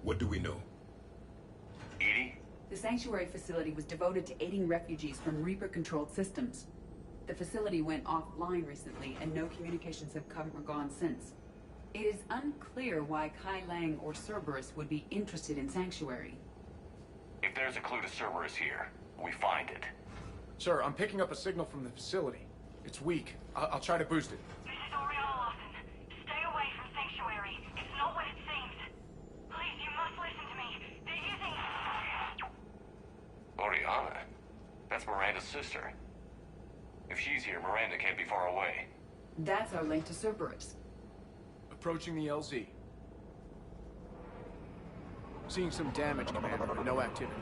What do we know? Edie? The Sanctuary facility was devoted to aiding refugees from Reaper-controlled systems. The facility went offline recently, and no communications have come or gone since. It is unclear why Kai Lang or Cerberus would be interested in Sanctuary. If there's a clue to Cerberus here, we find it. Sir, I'm picking up a signal from the facility. It's weak. I'll try to boost it. This is Oriana Lawson. Stay away from Sanctuary. It's not what it seems. Please, you must listen to me. They're using... Oriana? That's Miranda's sister. If she's here, Miranda can't be far away. That's our link to Cerberus. Approaching the LZ. Seeing some damage, Commander, but no activity.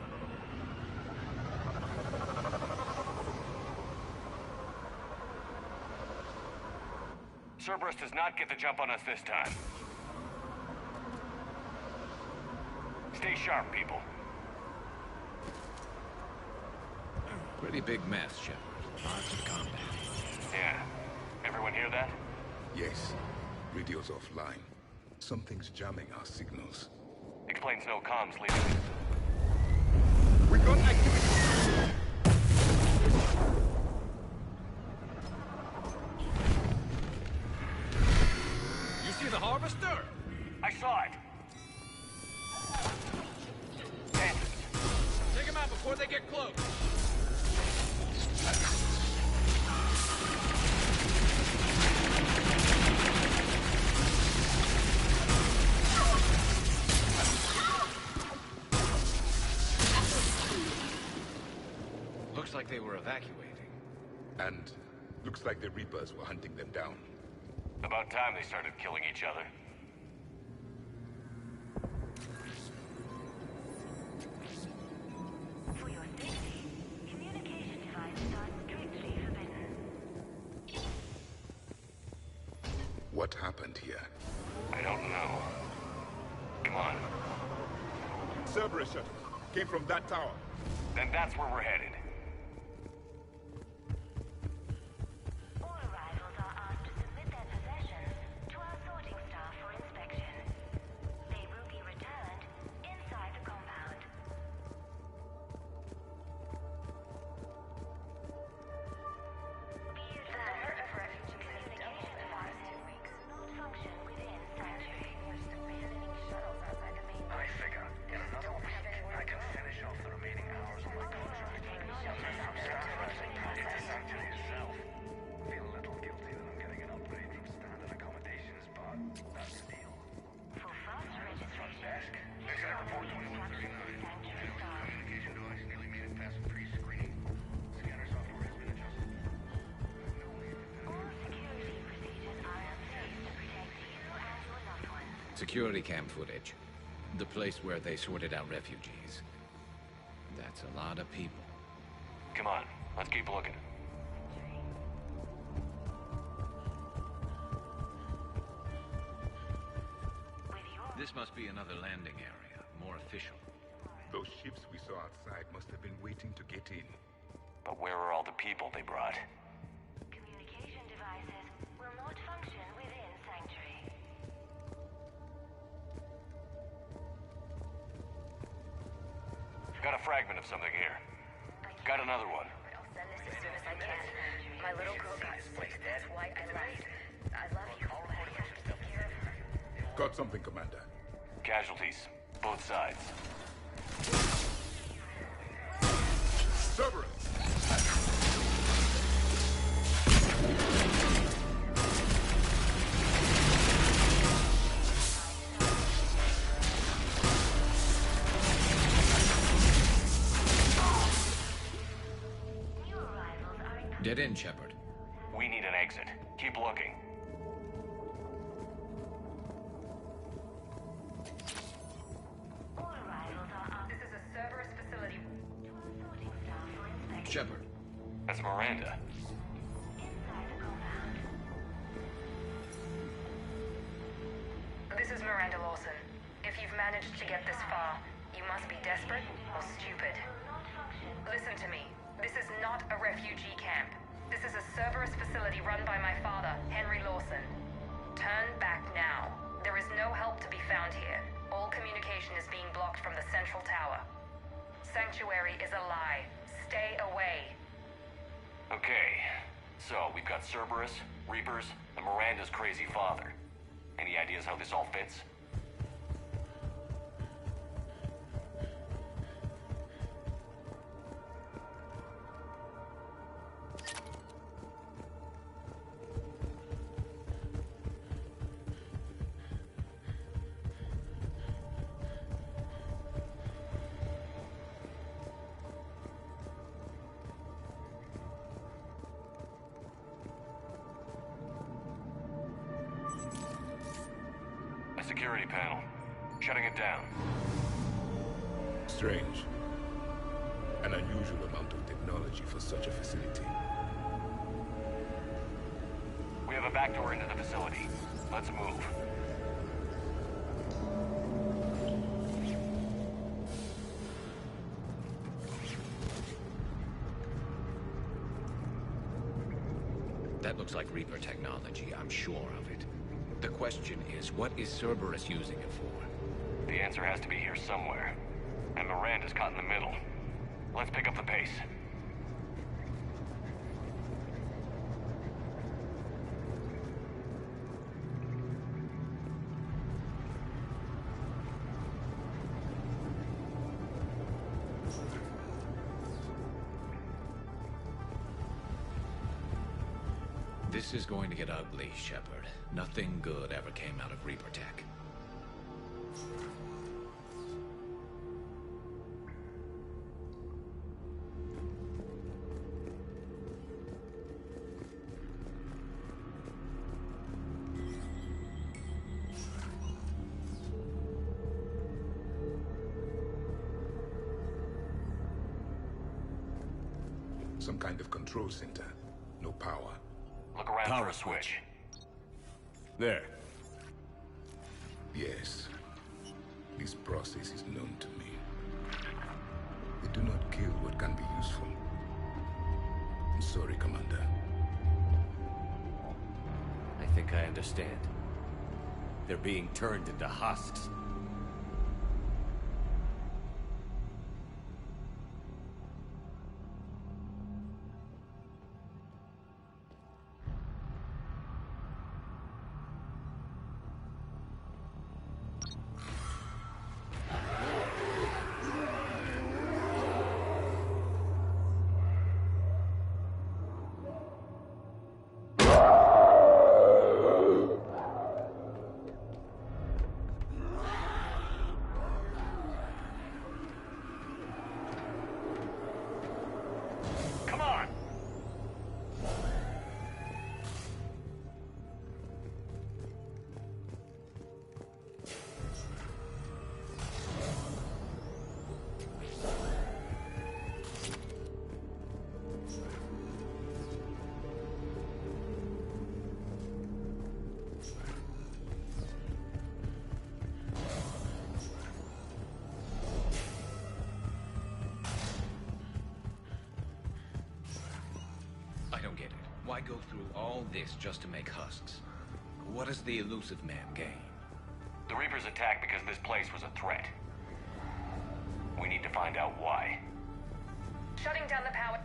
Cerberus does not get the jump on us this time. Stay sharp, people. Pretty big mess, Shepard. Lots of combat. Yeah. Everyone hear that? Yes. Radio's offline. Something's jamming our signals. Explains no comms leaving. We got activity! You see the harvester? I saw it! Phantoms. Take them out before they get close. Looks like they were evacuating. And looks like the Reapers were hunting them down. About time they started killing each other. For your safety, communication devices are strictly forbidden. What happened here? I don't know. Come on. Cerberus shuttle. Came from that tower. Then that's where we're headed. All arrivals are asked to submit their possessions to our sorting staff for inspection. They will be returned inside the compound. Be advised, communication devices not function within Sanctuary. I figure, in another week, I can finish off the remaining hours on my contract. From staff writing into Sanctuary itself. Feel a little guilty that I'm getting an upgrade from standard accommodations, but that's the deal. For fast registration, Desk. Exit report 2139. Sanctuary staff. Communication device nearly made it past pre-screening. Scanner software has been adjusted. All security procedures are in place to protect you and your loved ones. Security cam footage. The place where they sorted out refugees. That's a lot of people. Come on, let's keep looking. With your This must be another landing area, more official. Those ships we saw outside must have been waiting to get in. But where are all the people they brought? communication devices will not function within Sanctuary. Got a fragment of something here. Got another one. I'll send this as soon as I can. My little girl got split. That's why I left. I love you, but I have to take care of her. Got something, Commander. Casualties. Both sides. Cerberus! New arrivals are in Dead end, Shepard. We need an exit. Keep looking. all arrivals are This is a Cerberus facility. to our sorting staff for inspection Shepard. That's Miranda. inside the compound. This is Miranda Lawson. If you've managed to get this far, you must be desperate or stupid. Will not function. Listen to me. This is not a refugee camp. This is a Cerberus facility run by my father, Henry Lawson. Turn back now. There is no help to be found here. All communications communication is being blocked from the central tower. Sanctuary is a lie. Stay away. Okay, so we've got Cerberus, Reapers, and Miranda's crazy father. Any ideas how this all fits? Security panel. Shutting it down. Strange. An unusual amount of technology for such a facility. We have a back door into the facility. Let's move. That looks like Reaper technology, I'm sure of it. The question is, what is Cerberus using it for? The answer has to be here somewhere. And Miranda's caught in the middle. Let's pick up the pace. This is going to get ugly, Shepard. Nothing good ever came out of Reaper tech. Some kind of control center. No power. Look around Power for a switch. There. Yes. This process is known to me. They do not kill what can be useful. I'm sorry, Commander. I think I understand. They're being turned into husks. Come on! I don't get it. Why go through all this just to make husks? What does the elusive man gain? The Reapers attacked because this place was a threat. We need to find out why. Shutting down the power.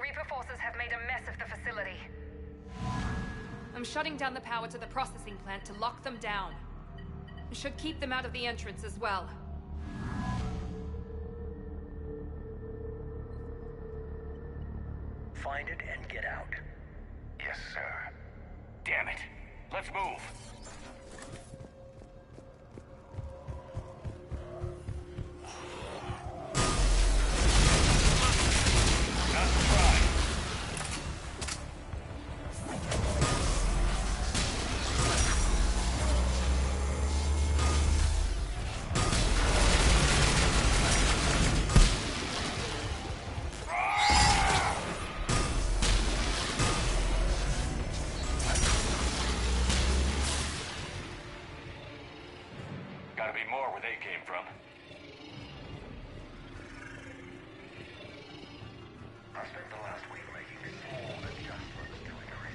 Reaper forces have made a mess of the facility. I'm shutting down the power to the processing plant to lock them down. It should keep them out of the entrance as well. Find it and get out. Yes, sir. Damn it. Let's move. Not to try. Gotta be more where they came from. I spent the last week making small adjustments to it.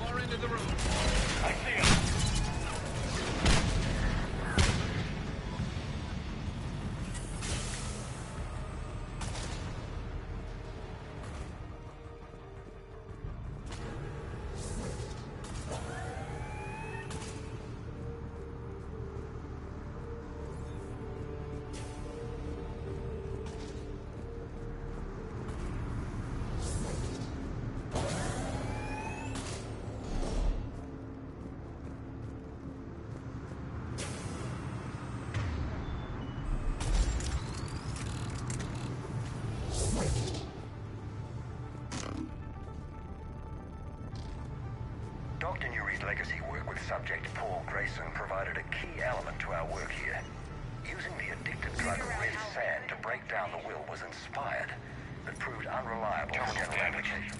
far end of the room. I see him. Dr. Nuri's legacy work with subject Paul Grayson provided a key element to our work here. Using the addictive drug red sand to break down the will was inspired, but proved unreliable for general application.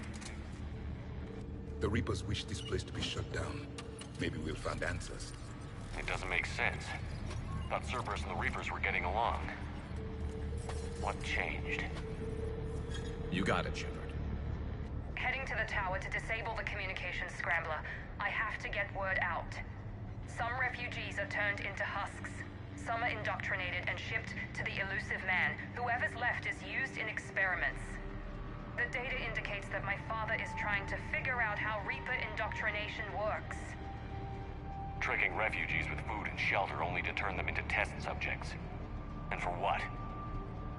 The Reapers wish this place to be shut down. Maybe we'll find answers. It doesn't make sense. Thought Cerberus and the Reapers were getting along. What changed? You got it, Shepard. Heading to the tower to disable the communications scrambler. I have to get word out. Some refugees are turned into husks. Some are indoctrinated and shipped to the Elusive Man. Whoever's left is used in experiments. The data indicates that my father is trying to figure out how Reaper indoctrination works. Tricking refugees with food and shelter only to turn them into test subjects. And for what?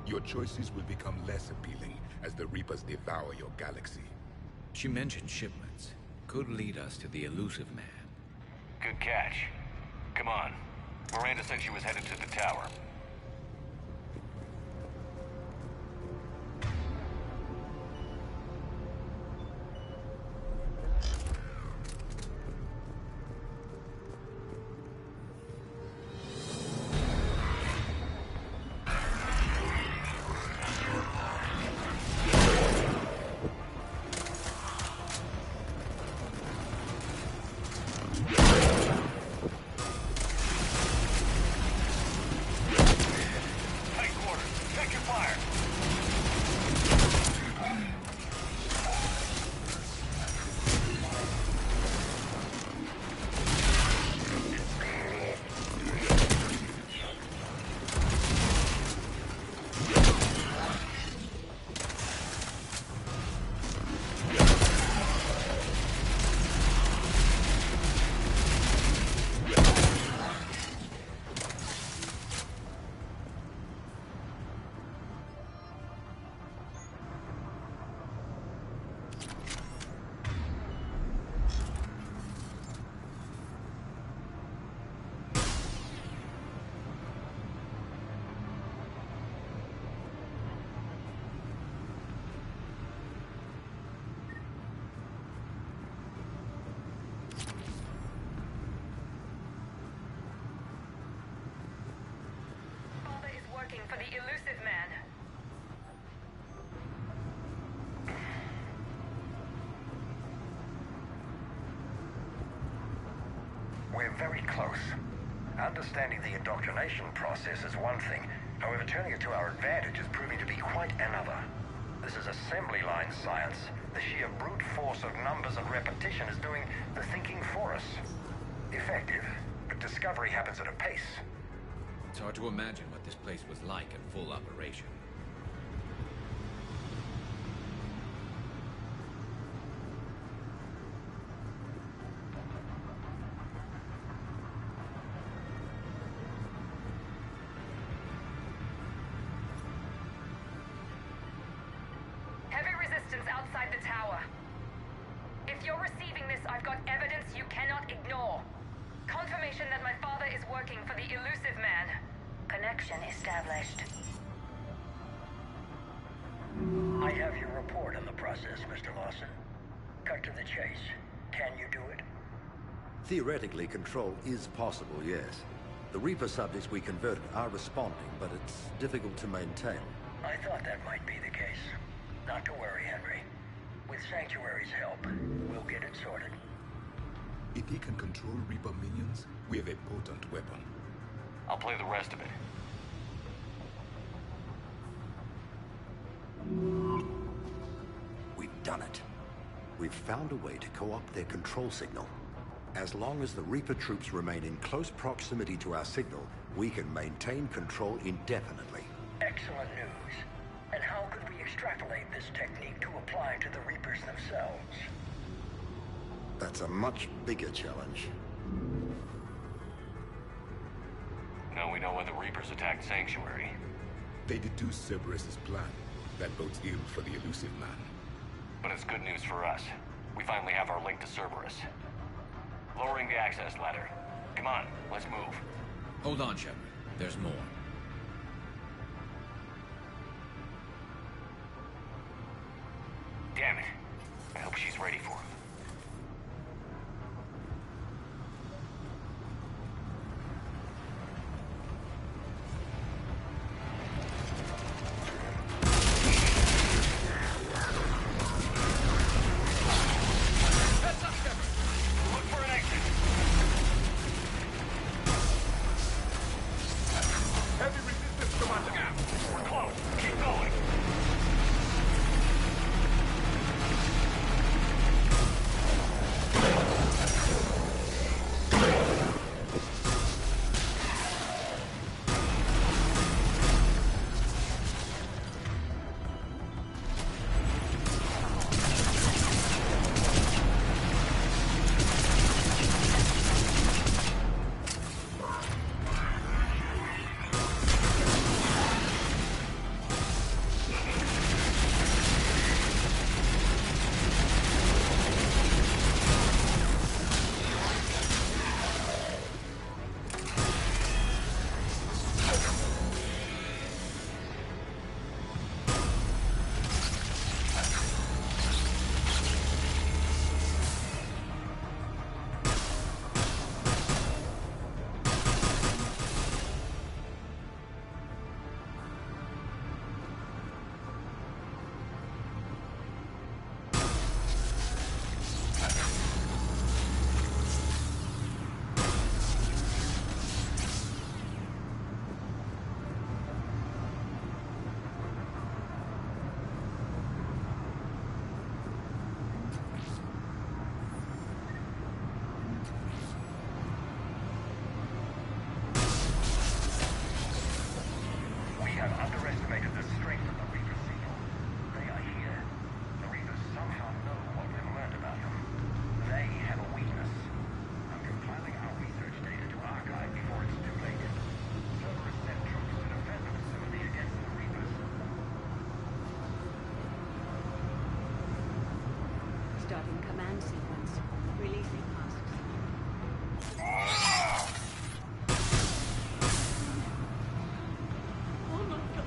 Your choices will become less appealing as the Reapers devour your galaxy. She mentioned shipments. Could lead us to the Elusive Man. Good catch. Come on. Miranda said she was headed to the tower. For the Elusive Man. We're very close. Understanding the indoctrination process is one thing. However, turning it to our advantage is proving to be quite another. This is assembly line science. The sheer brute force of numbers and repetition is doing the thinking for us. Effective, but discovery happens at a pace. It's hard to imagine what this place was like in full operation. Heavy resistance outside the tower. If you're receiving this, I've got evidence you cannot ignore. Confirmation that my father is working for the Elusive Man. Connection established. I have your report on the process, Mr. Lawson. Cut to the chase. Can you do it? Theoretically, control is possible, yes. The Reaper subjects we converted are responding, but it's difficult to maintain. I thought that might be the case. Not to worry, Henry. With Sanctuary's help, we'll get it sorted. If he can control Reaper minions, we have a potent weapon. I'll play the rest of it. We've done it. we've found a way to co-opt their control signal. As long as the Reaper troops remain in close proximity to our signal, we can maintain control indefinitely. Excellent news. And how could we extrapolate this technique to apply to the Reapers themselves? That's a much bigger challenge. Now we know why the Reapers attacked Sanctuary. They deduced Cerberus' plan. That bodes ill for the elusive man. But it's good news for us. We finally have our link to Cerberus. Lowering the access ladder. Come on, let's move. Hold on, Shepard. There's more. Damn it. I hope she's ready for him. Starting command sequence. Releasing husks. Oh my god.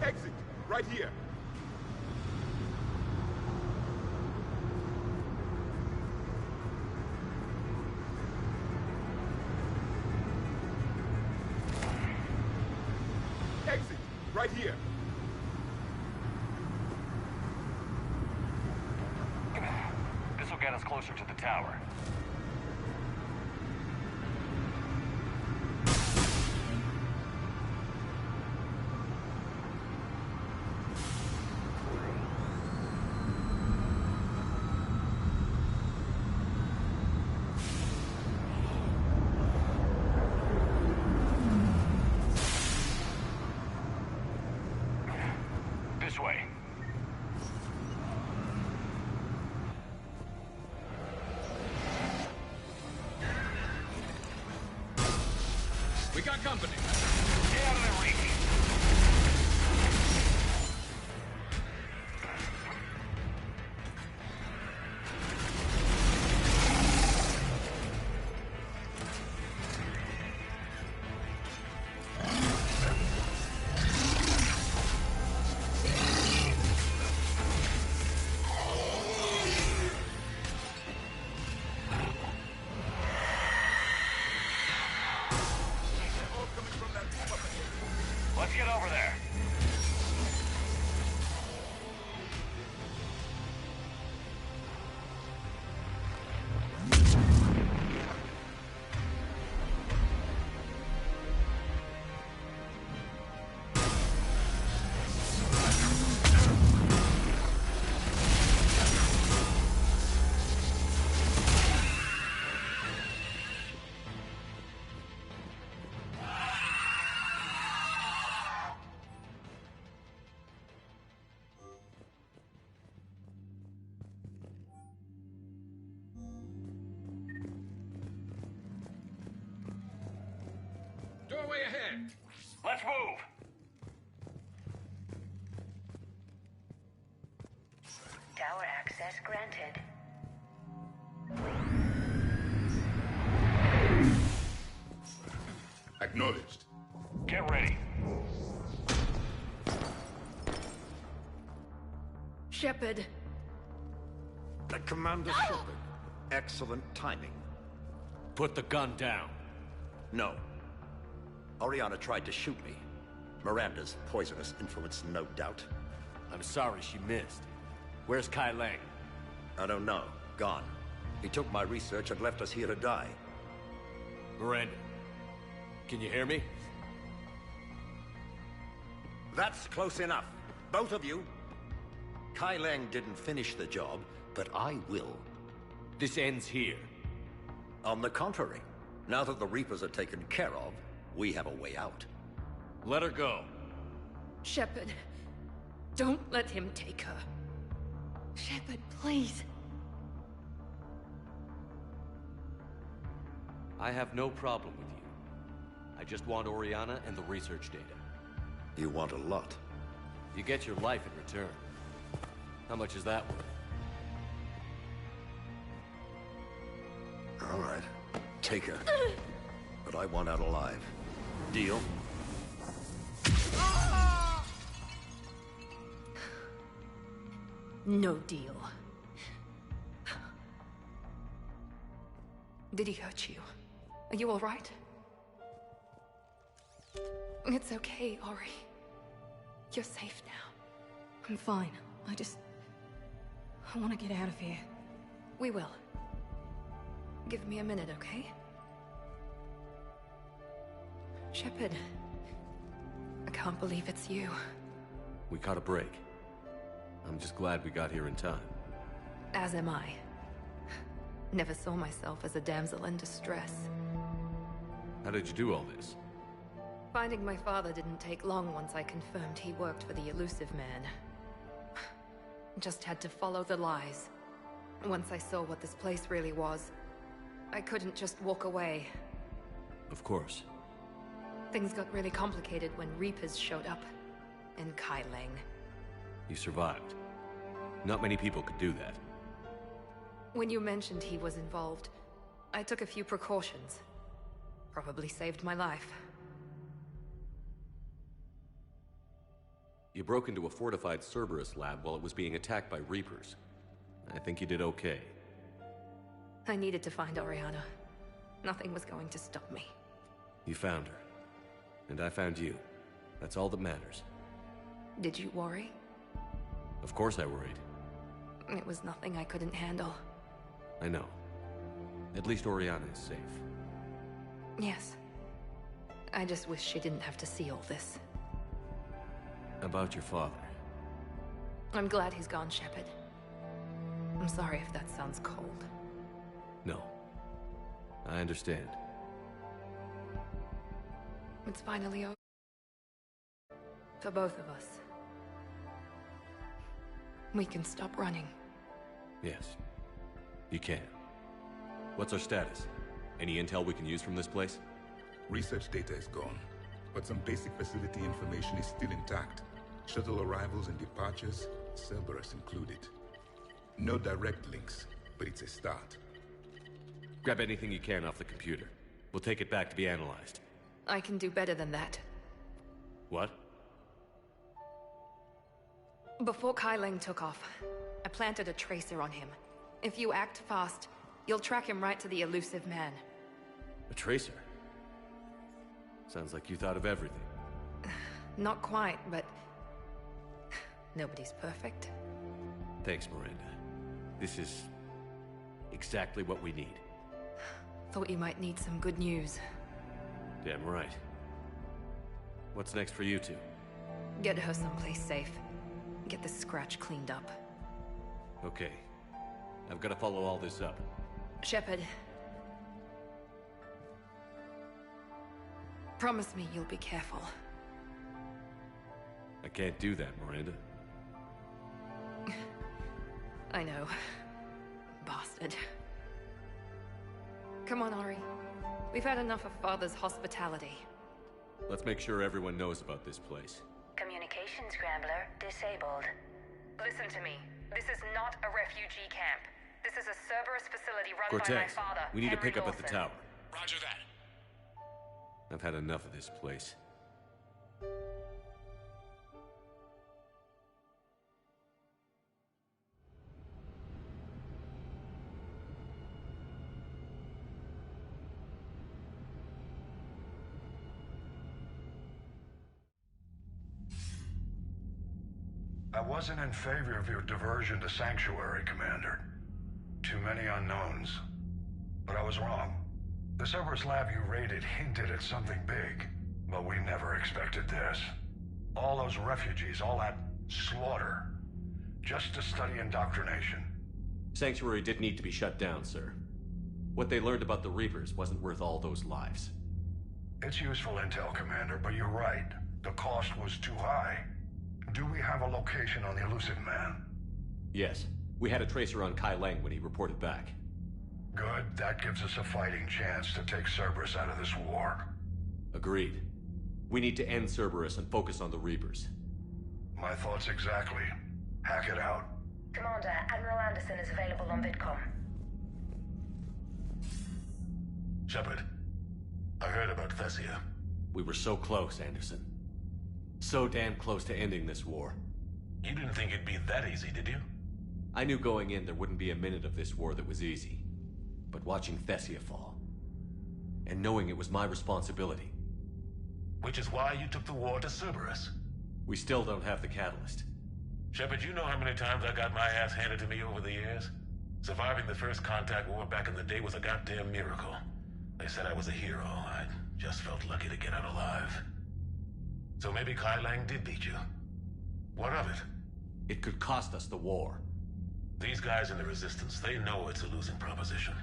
Exit! Right here! Exit! Right here! This will get us closer to the tower. This way. We got company. Get out of there, Reek. Let's get over there. understand. Let's move! Tower access granted. Acknowledged. Get ready. Shepard. Commander Shepard. Excellent timing. Put the gun down. No. Oriana tried to shoot me. Miranda's poisonous influence, no doubt. I'm sorry she missed. Where's Kai Lang? I don't know. Gone. He took my research and left us here to die. Miranda, can you hear me? That's close enough. Both of you. Kai Lang didn't finish the job, but I will. This ends here. On the contrary, now that the Reapers are taken care of, we have a way out. Let her go. Shepard. Don't let him take her. Shepard, please. I have no problem with you. I just want Oriana and the research data. You want a lot. You get your life in return. How much is that worth? All right. Take her. But I want out alive. Deal? No deal. Did he hurt you? Are you all right? It's okay, Ori. You're safe now. I'm fine. I want to get out of here. We will. Give me a minute, okay? Shepard. I can't believe it's you. We caught a break. I'm just glad we got here in time. As am I. Never saw myself as a damsel in distress. How did you do all this? Finding my father didn't take long once I confirmed he worked for the Elusive Man. Just had to follow the lies. Once I saw what this place really was, I couldn't just walk away. Of course. Things got really complicated when Reapers showed up. And Kai Lang. You survived. Not many people could do that. When you mentioned he was involved, I took a few precautions. Probably saved my life. You broke into a fortified Cerberus lab while it was being attacked by Reapers. I think you did okay. I needed to find Oriana. Nothing was going to stop me. You found her. And I found you. That's all that matters. Did you worry? Of course I worried. It was nothing I couldn't handle. I know. At least Oriana is safe. Yes. I just wish she didn't have to see all this. About your father. I'm glad he's gone, Shepard. I'm sorry if that sounds cold. No. I understand. It's finally over. For both of us. We can stop running. Yes. You can. What's our status? Any intel we can use from this place? Research data is gone, but some basic facility information is still intact. Shuttle arrivals and departures, Cerberus included. No direct links, but it's a start. Grab anything you can off the computer. We'll take it back to be analyzed. I can do better than that. What? Before Kai Lang took off, I planted a tracer on him. If you act fast, you'll track him right to the Elusive Man. A tracer? Sounds like you thought of everything. Not quite, but... nobody's perfect. Thanks, Miranda. This is... exactly what we need. Thought you might need some good news. Damn right. What's next for you two? Get her someplace safe. Get this scratch cleaned up. Okay. I've got to follow all this up. Shepard. Promise me you'll be careful. I can't do that, Miranda. I know. Bastard. Come on, Ori. We've had enough of Father's hospitality. Let's make sure everyone knows about this place. Communication scrambler disabled. Listen to me. This is not a refugee camp. This is a Cerberus facility run by my Cortez, father, we need to Henry pick up at the Lawson. tower. Roger that. I've had enough of this place. I wasn't in favor of your diversion to Sanctuary, Commander. Too many unknowns. But I was wrong. The Cerberus lab you raided hinted at something big, but we never expected this. All those refugees, all that slaughter, just to study indoctrination. Sanctuary did need to be shut down, sir. What they learned about the Reapers wasn't worth all those lives. It's useful intel, Commander, but you're right. The cost was too high. Do we have a location on the Elusive Man? Yes. We had a tracer on Kai Lang when he reported back. Good. That gives us a fighting chance to take Cerberus out of this war. Agreed. We need to end Cerberus and focus on the Reapers. My thoughts exactly. Hack it out. Commander, Admiral Anderson is available on VidCom. Shepard, I heard about Thessia. We were so close, Anderson. So damn close to ending this war. You didn't think it'd be that easy, did you? I knew going in there wouldn't be a minute of this war that was easy. But watching Thessia fall, and knowing it was my responsibility. Which is why you took the war to Cerberus. We still don't have the catalyst. Shepard, you know how many times I got my ass handed to me over the years? Surviving the first contact war back in the day was a goddamn miracle. They said I was a hero. I just felt lucky to get out alive. So maybe Kai Lang did beat you. What of it? It could cost us the war. These guys in the Resistance, they know it's a losing proposition.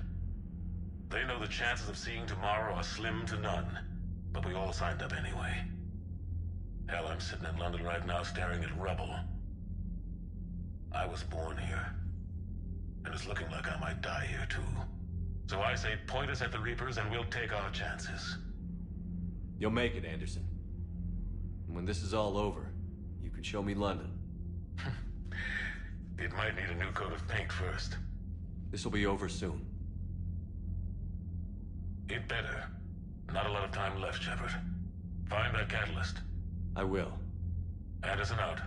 They know the chances of seeing tomorrow are slim to none. But we all signed up anyway. Hell, I'm sitting in London right now staring at rubble. I was born here. And it's looking like I might die here too. So I say point us at the Reapers and we'll take our chances. You'll make it, Anderson. And when this is all over, you can show me London. It might need a new coat of paint first. This will be over soon. It better. Not a lot of time left, Shepard. Find that catalyst. I will. Anderson out.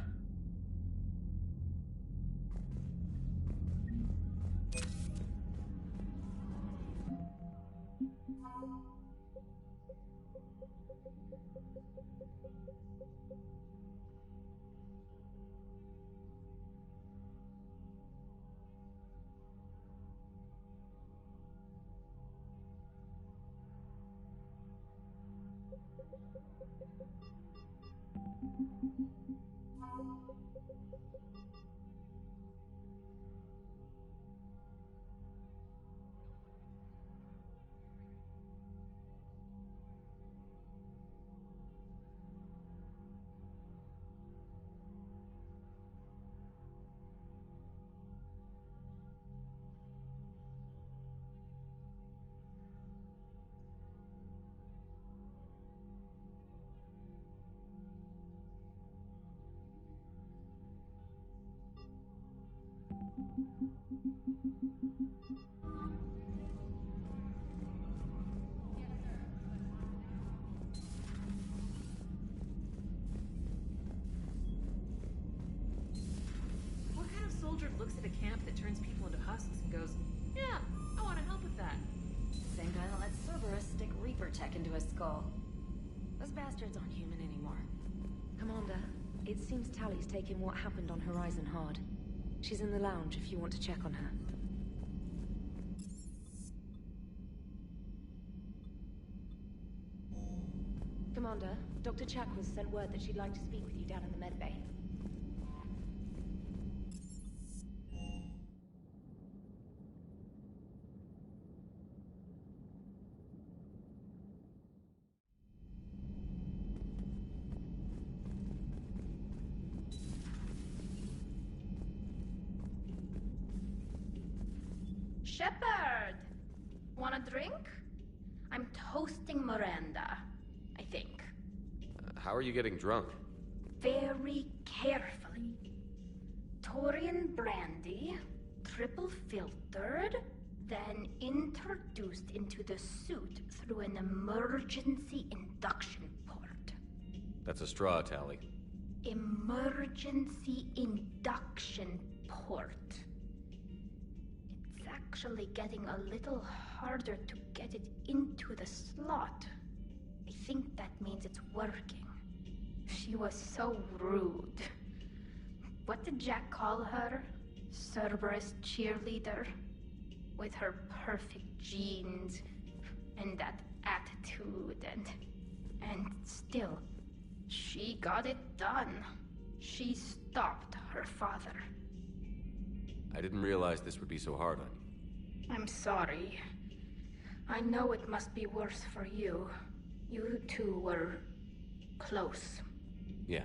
What kind of soldier looks at a camp that turns people into husks and goes, yeah, I want to help with that? Same guy that lets Cerberus stick Reaper tech into his skull. Those bastards aren't human anymore. Commander, it seems Tally's taking what happened on Horizon hard. She's in the lounge if you want to check on her. Commander, Dr. Chakwas sent word that she'd like to speak with you down in the med bay. Shepard! Want a drink? I'm toasting Miranda, I think. How are you getting drunk? Very carefully. Torian brandy, triple filtered, then introduced into the suit through an emergency induction port. That's a straw, Tally. Emergency induction port. It's actually getting a little harder to get it into the slot. I think that means it's working. She was so rude. What did Jack call her? Cerberus cheerleader? With her perfect genes and that attitude and still, she got it done. She stopped her father. I didn't realize this would be so hard on you. I'm sorry. I know it must be worse for you. You two were close. Yeah.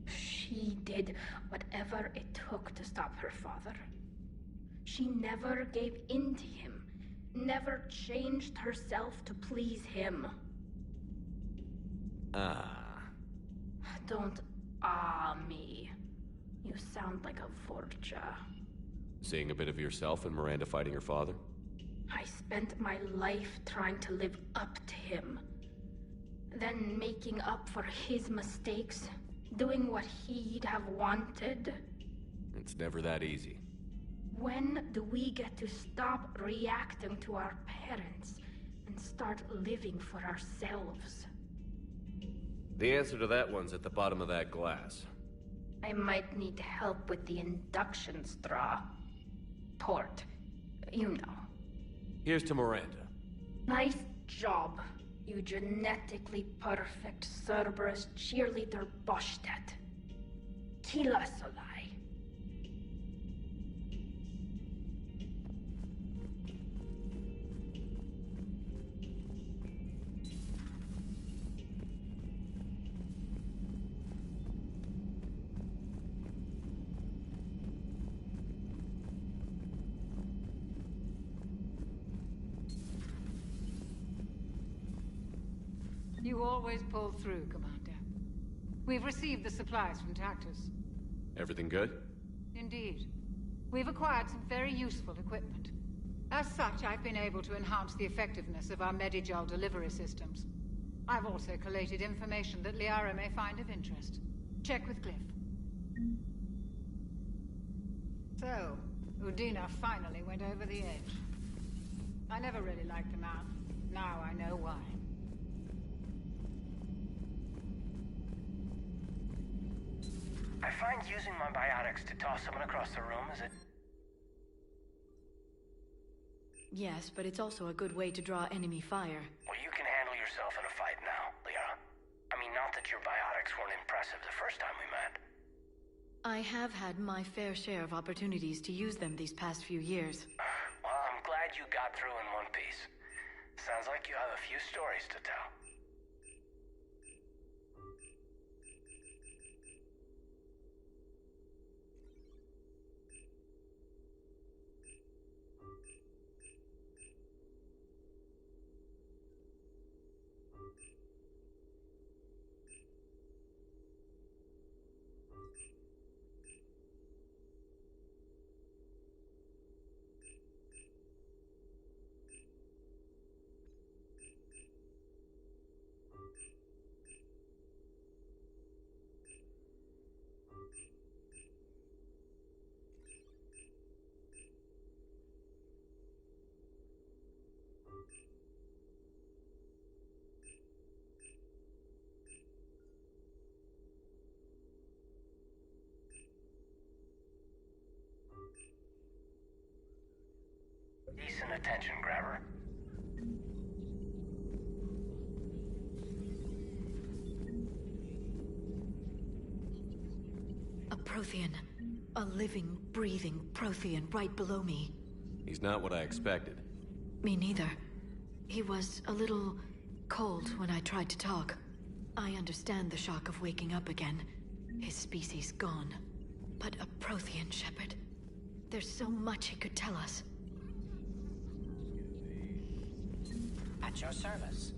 She did whatever it took to stop her father. She never gave in to him, never changed herself to please him. Don't me. You sound like a Vorcha. Seeing a bit of yourself in Miranda fighting her father? I spent my life trying to live up to him. Then making up for his mistakes, doing what he'd have wanted. It's never that easy. When do we get to stop reacting to our parents and start living for ourselves? The answer to that one's at the bottom of that glass. I might need help with the induction straw. Port. You know. Here's to Miranda. Nice job, you genetically perfect Cerberus cheerleader Boschtet. Kila Solai. You always pull through, Commander. We've received the supplies from Tactus. Everything good? Indeed. We've acquired some very useful equipment. As such, I've been able to enhance the effectiveness of our Medigel delivery systems. I've also collated information that Liara may find of interest. Check with Cliff. So, Udina finally went over the edge. I never really liked the man. Now I know why. I find using my biotics to toss someone across the room is Yes, but it's also a good way to draw enemy fire. Well, you can handle yourself in a fight now, Liara. I mean, not that your biotics weren't impressive the first time we met. I have had my fair share of opportunities to use them these past few years. Well, I'm glad you got through in one piece. Sounds like you have a few stories to tell. Decent attention grabber. A Prothean. A living, breathing Prothean right below me. He's not what I expected. Me neither. He was a little cold when I tried to talk. I understand the shock of waking up again. His species gone. But a Prothean, Shepard. There's so much he could tell us. At your service.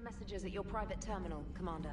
Messages at your private terminal, Commander.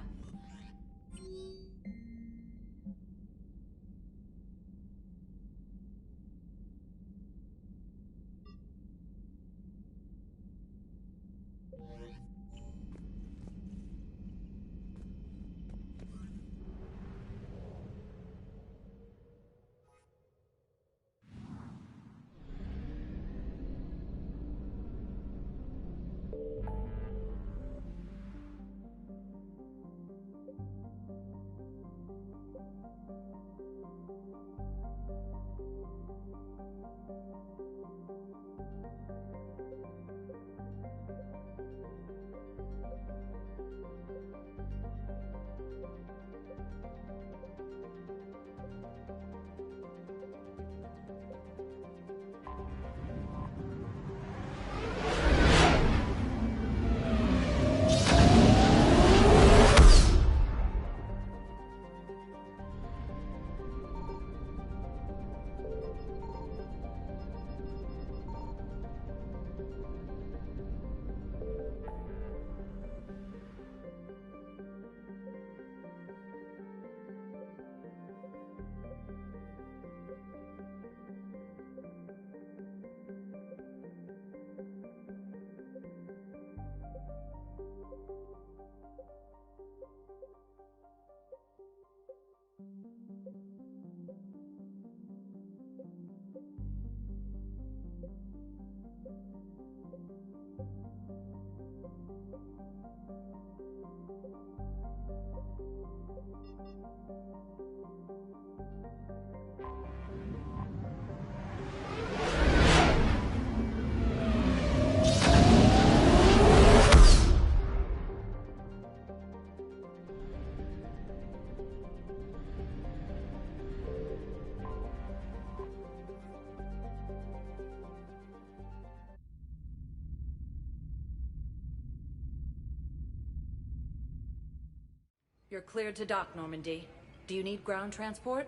You're cleared to dock, Normandy. Do you need ground transport?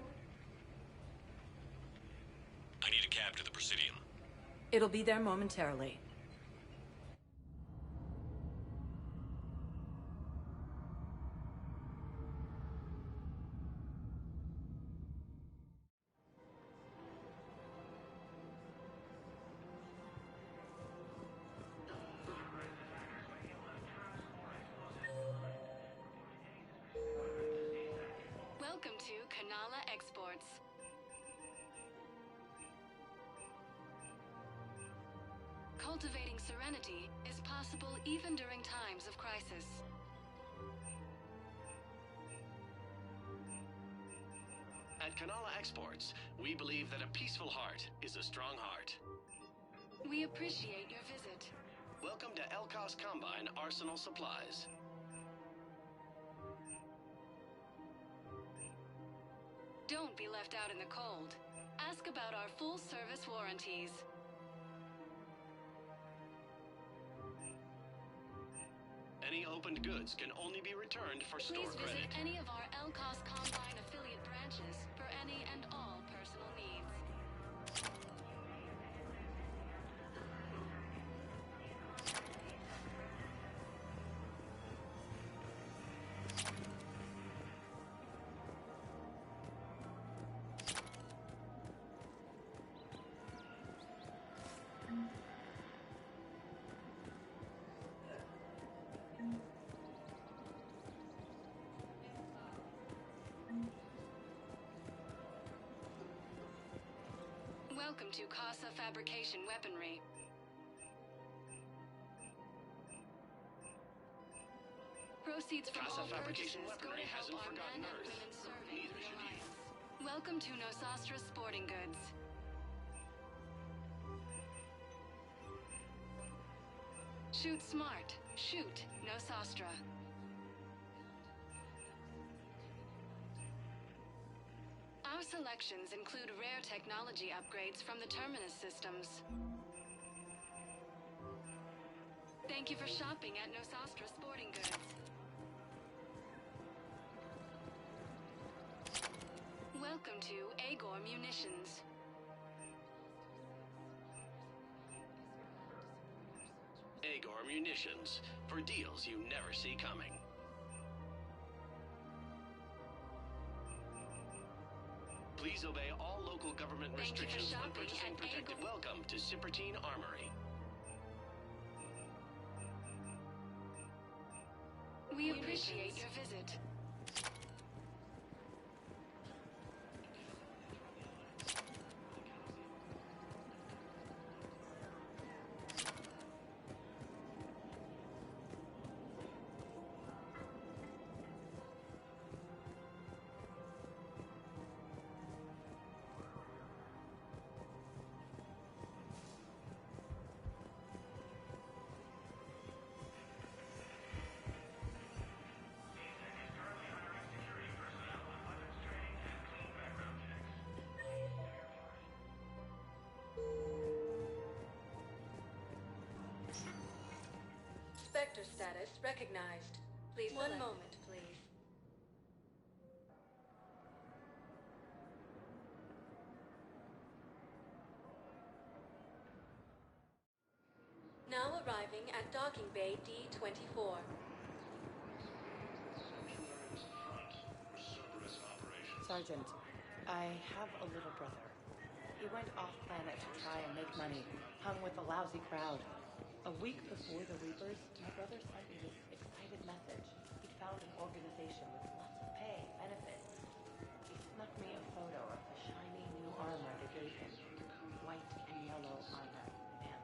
I need a cab to the Presidium. It'll be there momentarily. Welcome to Kanala Exports. Cultivating serenity is possible even during times of crisis. At Kanala Exports, we believe that a peaceful heart is a strong heart. We appreciate your visit. Welcome to Elkos Combine Arsenal Supplies. Don't be left out in the cold. Ask about our full-service warranties. Any opened goods can only be returned for store Please credit. visit any of our Elkos Combine affiliate branches for any and all personal needs. Welcome to Casa Fabrication Weaponry. Proceeds from Casa all Fabrication purchases go to Weaponry help hasn't our forgotten men and Earth. women serving Neither in the should you. Alliance. Welcome to Nosastra Sporting Goods. Shoot smart. Shoot Nosastra. Our selections include rare technology upgrades from the Terminus systems. Thank you for shopping at Nosastra Sporting Goods. Welcome to Agor Munitions. Agor munitions for deals you never see coming. Please obey all local government restrictions when purchasing protected. Welcome to Sippertine Armory. We appreciate your visit. Spectre status recognized. Please One moment, please. Now arriving at docking bay D-24. Sergeant, I have a little brother. He went off-planet to try and make money, hung with a lousy crowd. A week before the Reapers, my brother sent me this excited message. He'd found an organization with lots of pay, benefits. He snuck me a photo of the shiny new armor they gave him. White and yellow armor. Man.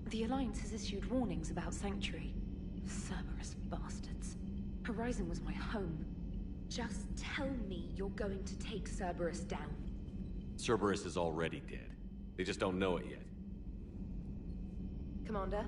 The Alliance has issued warnings about Sanctuary. Cerberus bastards. Horizon was my home. Just tell me you're going to take Cerberus down. Cerberus is already dead. They just don't know it yet. Commander?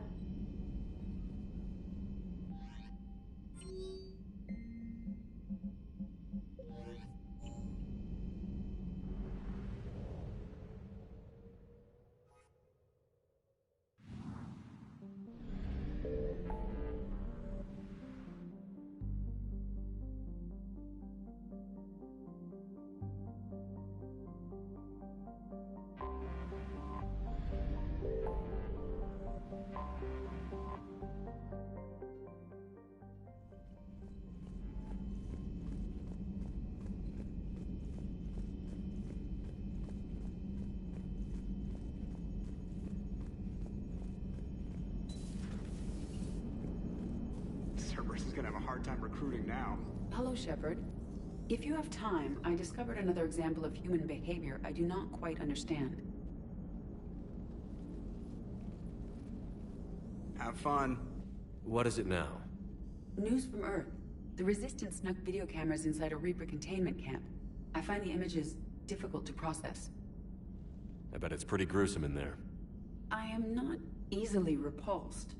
Cerberus is gonna have a hard time recruiting now. Hello, Shepard. If you have time, I discovered another example of human behavior I do not quite understand. Have fun. What is it now? News from Earth. The Resistance snuck video cameras inside a Reaper containment camp. I find the images difficult to process. I bet it's pretty gruesome in there. I am not easily repulsed,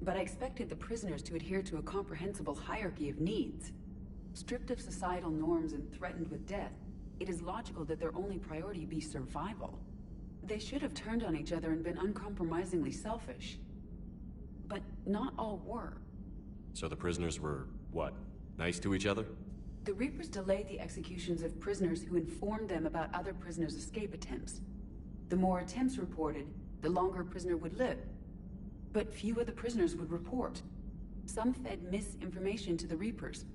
but I expected the prisoners to adhere to a comprehensible hierarchy of needs. Stripped of societal norms and threatened with death, it is logical that their only priority be survival. They should have turned on each other and been uncompromisingly selfish. But not all were. So the prisoners were, what, nice to each other? The Reapers delayed the executions of prisoners who informed them about other prisoners' escape attempts. The more attempts reported, the longer a prisoner would live. But few of the prisoners would report. Some fed misinformation to the Reapers,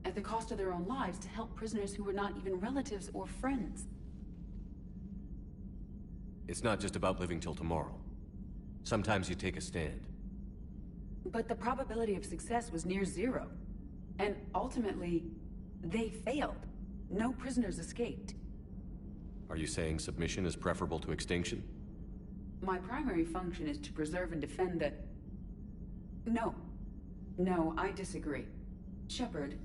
at the cost of their own lives, to help prisoners who were not even relatives or friends. It's not just about living till tomorrow. Sometimes you take a stand. But the probability of success was near zero. And ultimately, they failed. No prisoners escaped. Are you saying submission is preferable to extinction? My primary function is to preserve and defend the... No. No, I disagree. Shepard,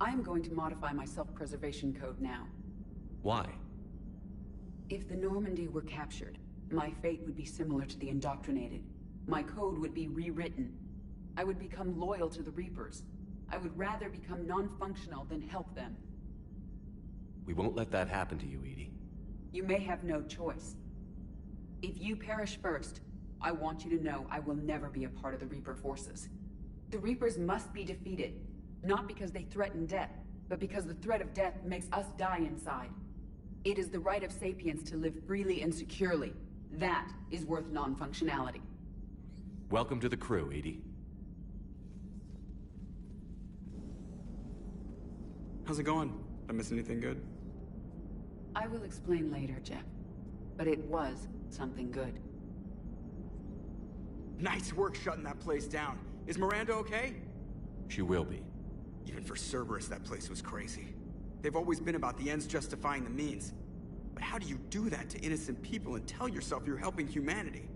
I am going to modify my self-preservation code now. Why? If the Normandy were captured, my fate would be similar to the indoctrinated. My code would be rewritten. I would become loyal to the Reapers. I would rather become non-functional than help them. We won't let that happen to you, EDI. You may have no choice. If you perish first, I want you to know I will never be a part of the Reaper forces. The Reapers must be defeated, not because they threaten death, but because the threat of death makes us die inside. It is the right of sapiens to live freely and securely. That is worth non-functionality. Welcome to the crew, EDI. How's it going? Did I miss anything good? I will explain later, Jeff. But it was something good. Nice work shutting that place down. Is Miranda okay? She will be. Even for Cerberus, that place was crazy. They've always been about the ends justifying the means. But how do you do that to innocent people and tell yourself you're helping humanity?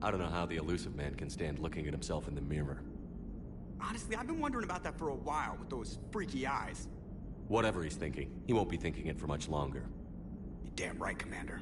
I don't know how the Illusive Man can stand looking at himself in the mirror. Honestly, I've been wondering about that for a while with those freaky eyes. Whatever he's thinking, he won't be thinking it for much longer. You're damn right, Commander.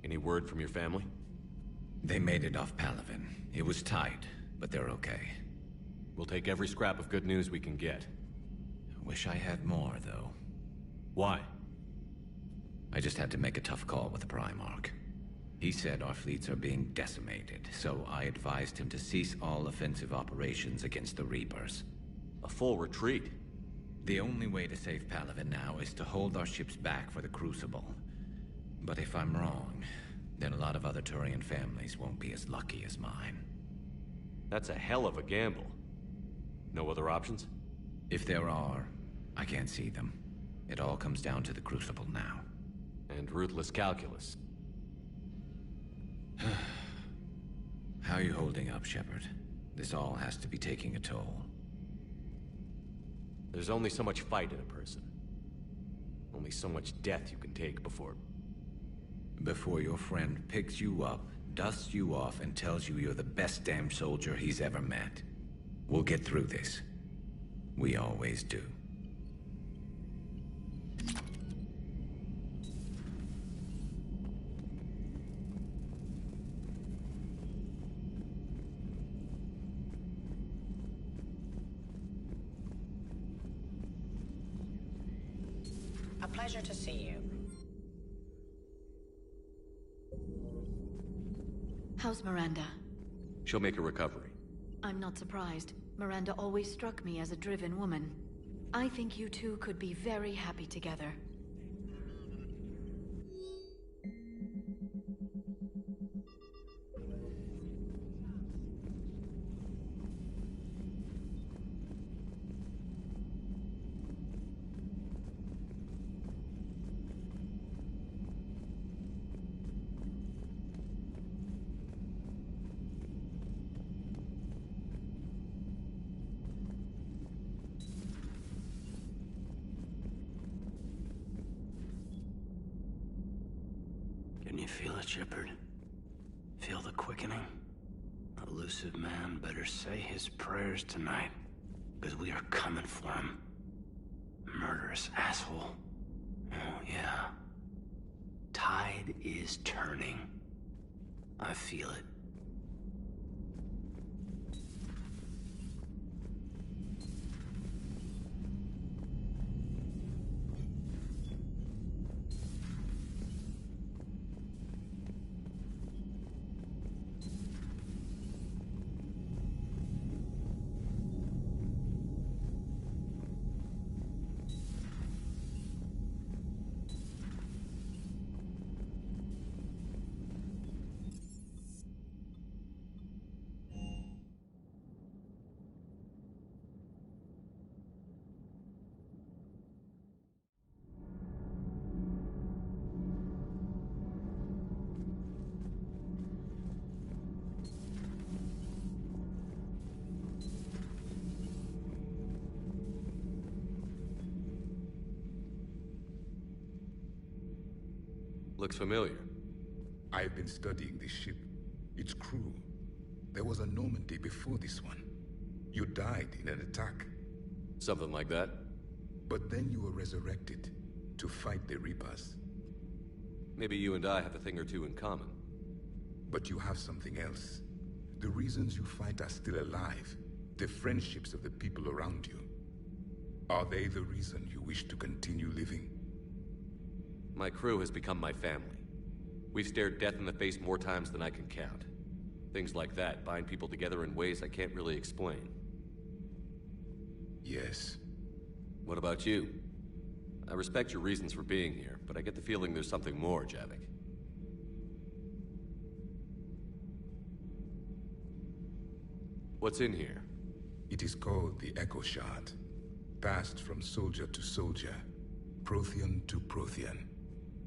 Any word from your family? They made it off Palaven. It was tight, but they're okay. We'll take every scrap of good news we can get. Wish I had more, though. Why? I just had to make a tough call with the Primarch. He said our fleets are being decimated, so I advised him to cease all offensive operations against the Reapers. A full retreat? The only way to save Palaven now is to hold our ships back for the Crucible. But if I'm wrong, then a lot of other Turian families won't be as lucky as mine. That's a hell of a gamble. No other options? If there are, I can't see them. It all comes down to the Crucible now. And ruthless calculus. How are you holding up, Shepard? This all has to be taking a toll. There's only so much fight in a person. Only so much death you can take before your friend picks you up, dusts you off, and tells you you're the best damn soldier he's ever met. We'll get through this. We always do. A pleasure to see you. How's Miranda? She'll make a recovery. I'm not surprised. Miranda always struck me as a driven woman. I think you two could be very happy together. Can you feel it, Shepard? Feel the quickening? Elusive man better say his prayers tonight, because we are coming for him. Murderous asshole. Oh, yeah. Tide is turning. I feel it. Looks familiar. I've been studying this ship. Its crew. There was a Normandy before this one. You died in an attack. Something like that? But then you were resurrected to fight the Reapers. Maybe you and I have a thing or two in common. But you have something else. The reasons you fight are still alive. The friendships of the people around you. Are they the reason you wish to continue living? My crew has become my family. We've stared death in the face more times than I can count. Things like that bind people together in ways I can't really explain. Yes. What about you? I respect your reasons for being here, but I get the feeling there's something more, Javik. What's in here? It is called the Echo Shard. Passed from soldier to soldier, Prothean to Prothean.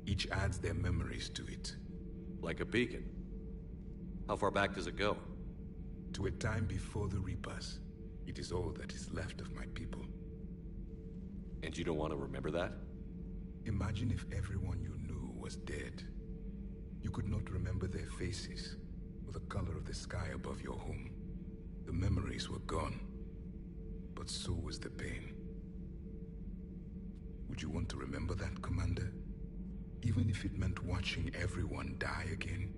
Each adds their memories to it. Like a beacon? How far back does it go? To a time before the Reapers. It is all that is left of my people. And you don't want to remember that? Imagine if everyone you knew was dead. You could not remember their faces, or the color of the sky above your home. The memories were gone, but so was the pain. Would you want to remember that, Commander? Even if it meant watching everyone die again?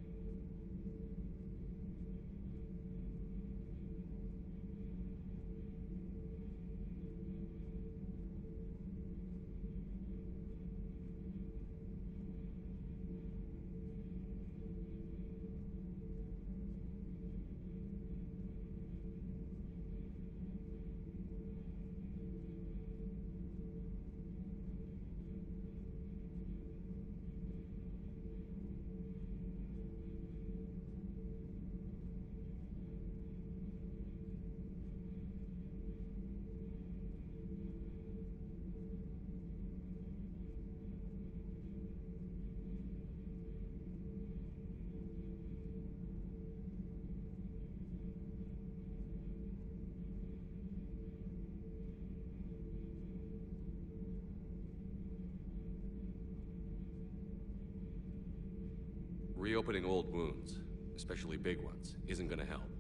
Reopening old wounds, especially big ones, isn't gonna help.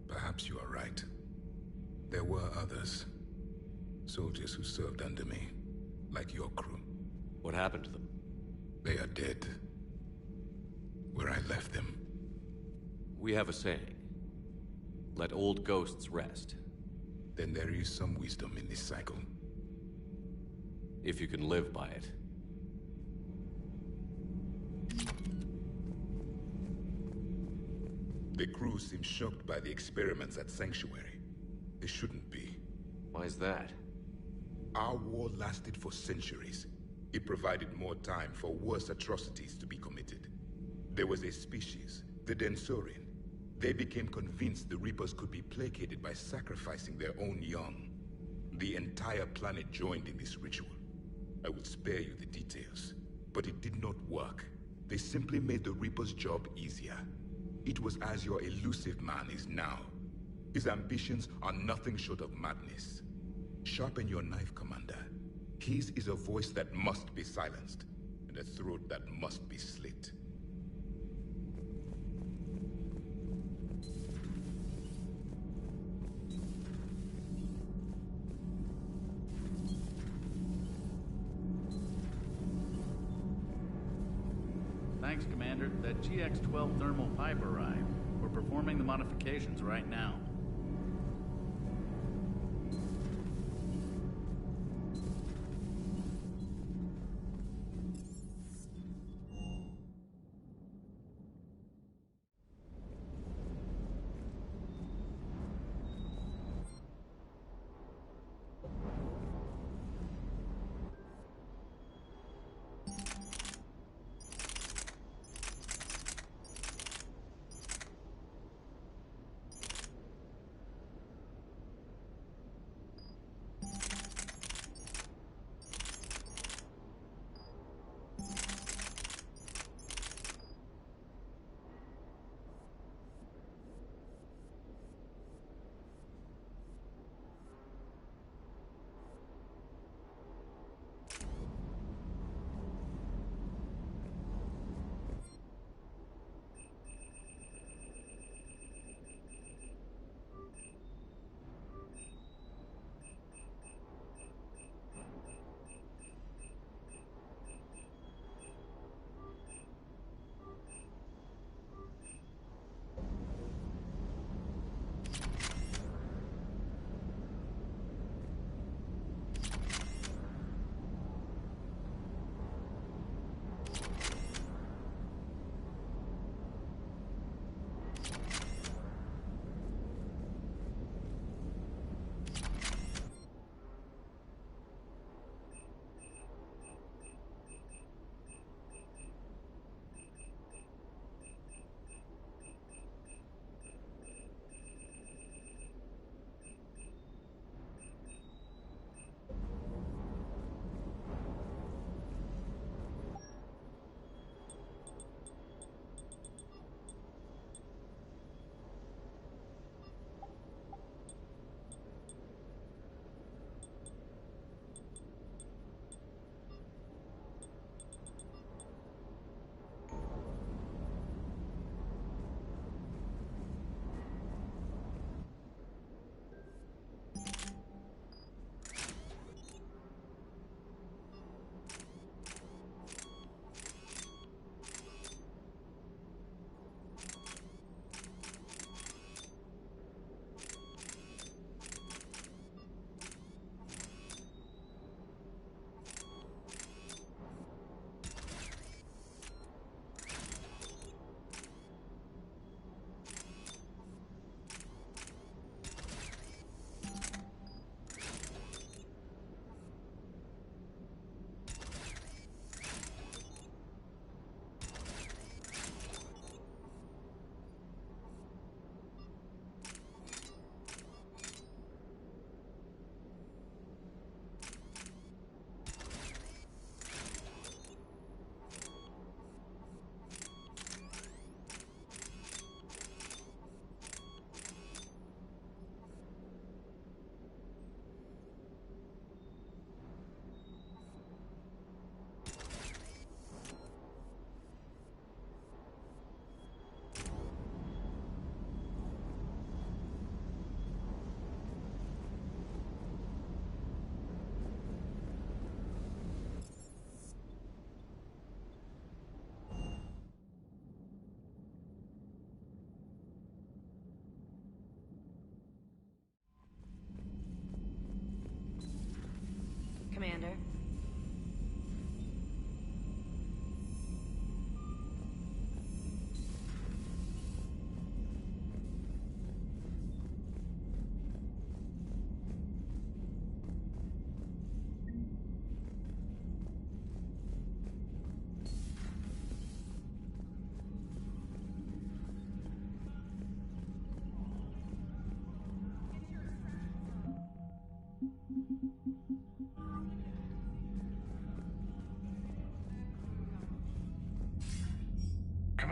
Perhaps you are right. There were others. Soldiers who served under me, like your crew. What happened to them? They are dead. Where I left them. We have a saying. Let old ghosts rest. Then there is some wisdom in this cycle. If you can live by it. The crew seems shocked by the experiments at Sanctuary. They shouldn't be. Why is that? Our war lasted for centuries. It provided more time for worse atrocities to be committed. There was a species, the Densorian. They became convinced the Reapers could be placated by sacrificing their own young. The entire planet joined in this ritual. I will spare you the details, but it did not work. They simply made the Reaper's job easier. It was as your elusive man is now. His ambitions are nothing short of madness. Sharpen your knife, Commander. His is a voice that must be silenced, and a throat that must be slit. Thanks, Commander. That GX-12 thermal pipe arrived. We're performing the modifications right now.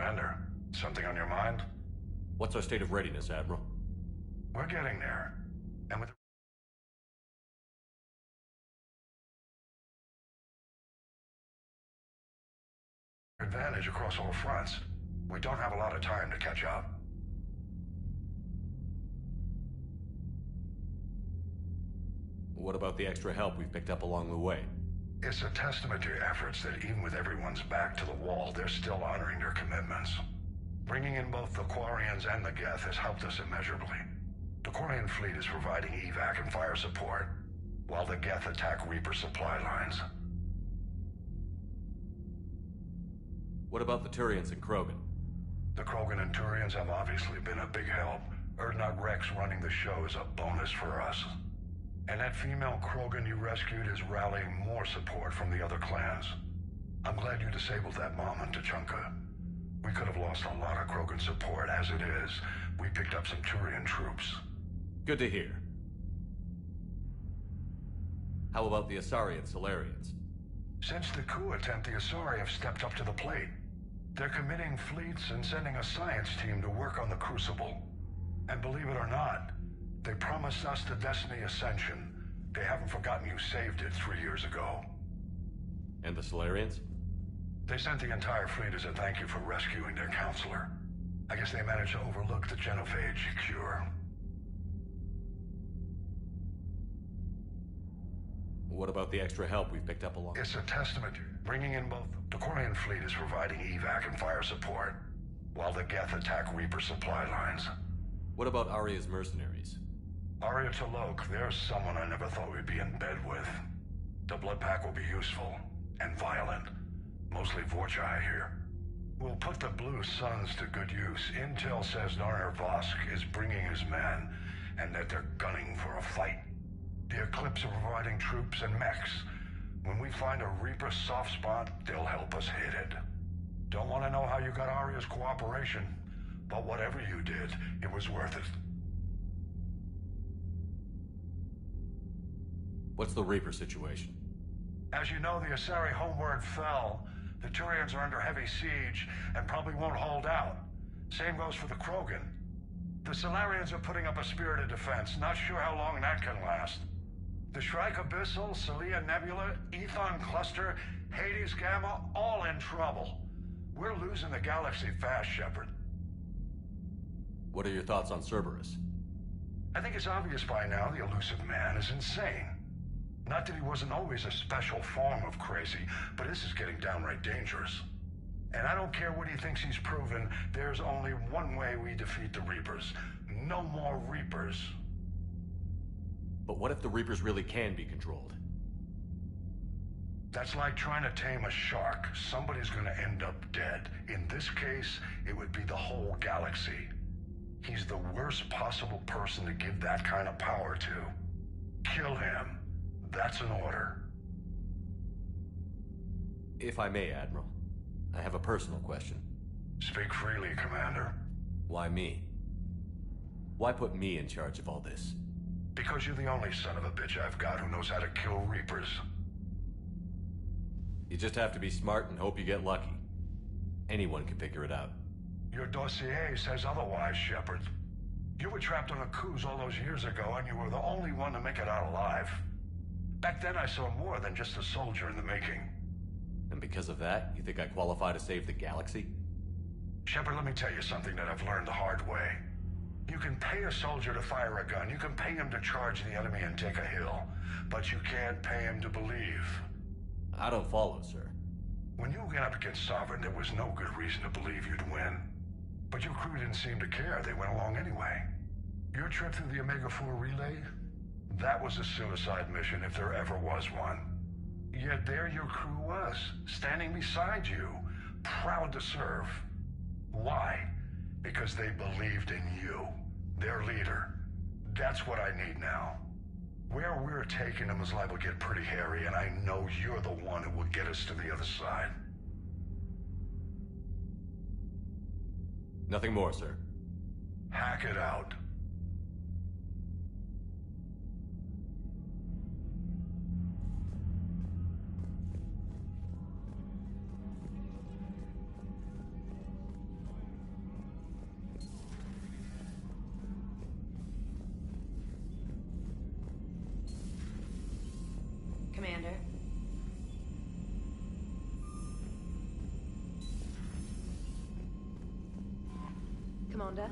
Commander, something on your mind? What's our state of readiness, Admiral? We're getting there. And with advantage across all fronts, we don't have a lot of time to catch up. What about the extra help we've picked up along the way? It's a testament to your efforts that even with everyone's back to the wall, they're still honoring their commitments. Bringing in both the Quarians and the Geth has helped us immeasurably. The Quarian fleet is providing evac and fire support, while the Geth attack Reaper supply lines. What about the Turians and Krogan? The Krogan and Turians have obviously been a big help. Urdnot Rex running the show is a bonus for us. And that female Krogan you rescued is rallying more support from the other clans. I'm glad you disabled that bomb in Tuchanka. We could have lost a lot of Krogan support. As it is, we picked up some Turian troops. Good to hear. How about the Asari and Salarians? Since the coup attempt, the Asari have stepped up to the plate. They're committing fleets and sending a science team to work on the Crucible. And believe it or not, they promised us the Destiny Ascension. They haven't forgotten you saved it 3 years ago. And the Salarians? They sent the entire fleet as a thank you for rescuing their counselor. I guess they managed to overlook the genophage cure. What about the extra help we've picked up along? It's a testament to bringing in both. The Quarian fleet is providing evac and fire support, while the Geth attack Reaper supply lines. What about Aria's mercenaries? Aria T'Loak, there's someone I never thought we'd be in bed with. The Blood Pack will be useful, and violent. Mostly Vorcha, I hear. We'll put the Blue Suns to good use. Intel says Narmer Vosk is bringing his men, and that they're gunning for a fight. The Eclipse are providing troops and mechs. When we find a Reaper soft spot, they'll help us hit it. Don't want to know how you got Aria's cooperation, but whatever you did, it was worth it. What's the Reaper situation? As you know, the Asari homeward fell. The Turians are under heavy siege and probably won't hold out. Same goes for the Krogan. The Salarians are putting up a spirited defense. Not sure how long that can last. The Shrike Abyssal, Celia Nebula, Ethon Cluster, Hades Gamma, all in trouble. We're losing the galaxy fast, Shepard. What are your thoughts on Cerberus? I think it's obvious by now the Elusive Man is insane. Not that he wasn't always a special form of crazy, but this is getting downright dangerous. And I don't care what he thinks he's proven, there's only one way we defeat the Reapers. No more Reapers. But what if the Reapers really can be controlled? That's like trying to tame a shark. Somebody's gonna end up dead. In this case, it would be the whole galaxy. He's the worst possible person to give that kind of power to. Kill him. That's an order. If I may, Admiral, I have a personal question. Speak freely, Commander. Why me? Why put me in charge of all this? Because you're the only son of a bitch I've got who knows how to kill Reapers. You just have to be smart and hope you get lucky. Anyone can figure it out. Your dossier says otherwise, Shepard. You were trapped on a cruise all those years ago, and you were the only one to make it out alive. Back then I saw more than just a soldier in the making. And because of that, you think I qualify to save the galaxy? Shepard, let me tell you something that I've learned the hard way. You can pay a soldier to fire a gun, you can pay him to charge the enemy and take a hill, but you can't pay him to believe. I don't follow, sir. When you went up against Sovereign, there was no good reason to believe you'd win. But your crew didn't seem to care, they went along anyway. Your trip through the Omega-4 relay? That was a suicide mission if there ever was one. Yet there your crew was, standing beside you, proud to serve. Why? Because they believed in you, their leader. That's what I need now. Where we're taking them is liable to get pretty hairy, and I know you're the one who will get us to the other side. Nothing more, sir. Hack it out. Commander.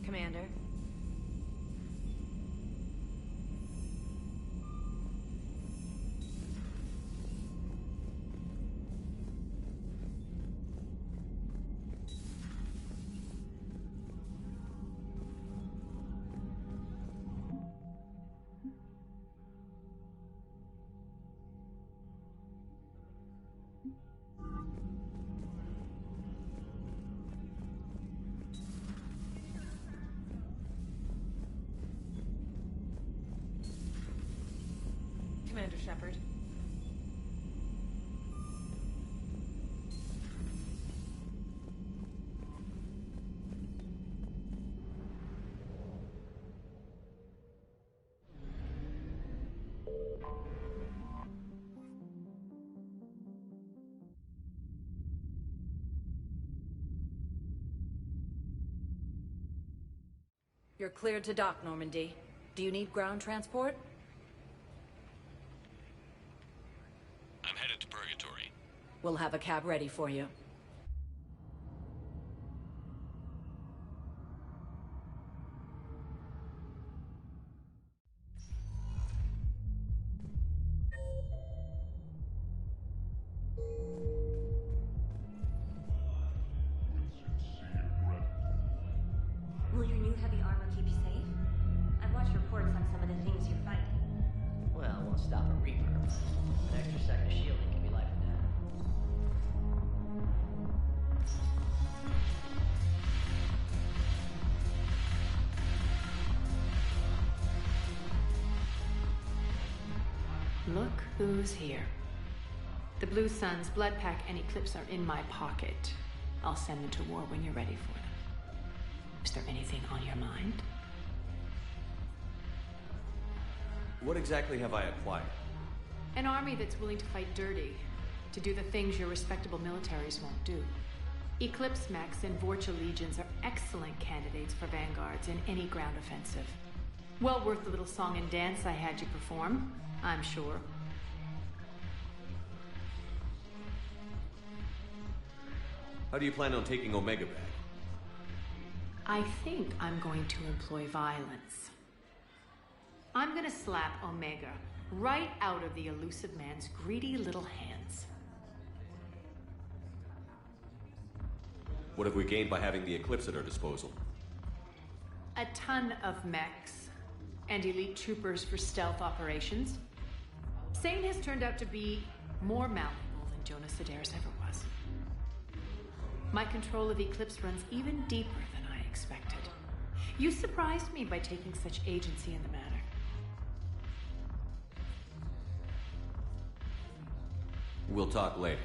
Commander. Commander Shepard. You're cleared to dock, Normandy. Do you need ground transport? I'm headed to Purgatory. We'll have a cab ready for you. Will your new heavy armor keep you safe? I've watched reports on some of the things you're fighting. Well, it won't stop a Reaper, but an extra second of shielding can be life and death. Look who's here. The Blue Suns, Bloodpack, and Eclipse are in my pocket. I'll send them to war when you're ready for them. Is there anything on your mind? What exactly have I acquired? An army that's willing to fight dirty, to do the things your respectable militaries won't do. Eclipse Mechs and Vorcha Legions are excellent candidates for vanguards in any ground offensive. Well worth the little song and dance I had you perform, I'm sure. How do you plan on taking Omega back? I think I'm going to employ violence. I'm gonna slap Omega right out of the elusive man's greedy little hands. What have we gained by having the Eclipse at our disposal? A ton of mechs and elite troopers for stealth operations. Sane has turned out to be more malleable than Jonas Sedaris ever was. My control of Eclipse runs even deeper than I expected. You surprised me by taking such agency in the matter. We'll talk later.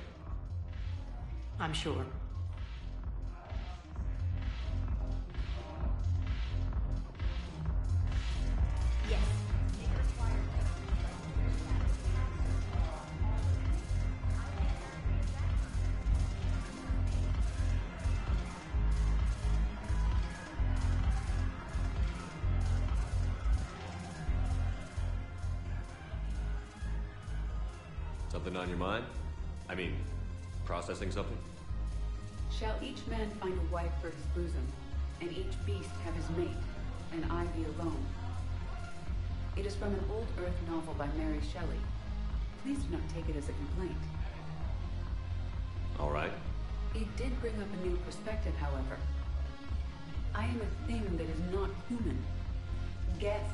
I'm sure. Yes. Something on your mind? I mean, processing something? Shall each man find a wife for his bosom, and each beast have his mate, and I be alone? It is from an old Earth novel by Mary Shelley. Please do not take it as a complaint. All right. It did bring up a new perspective, however. I am a thing that is not human. Geth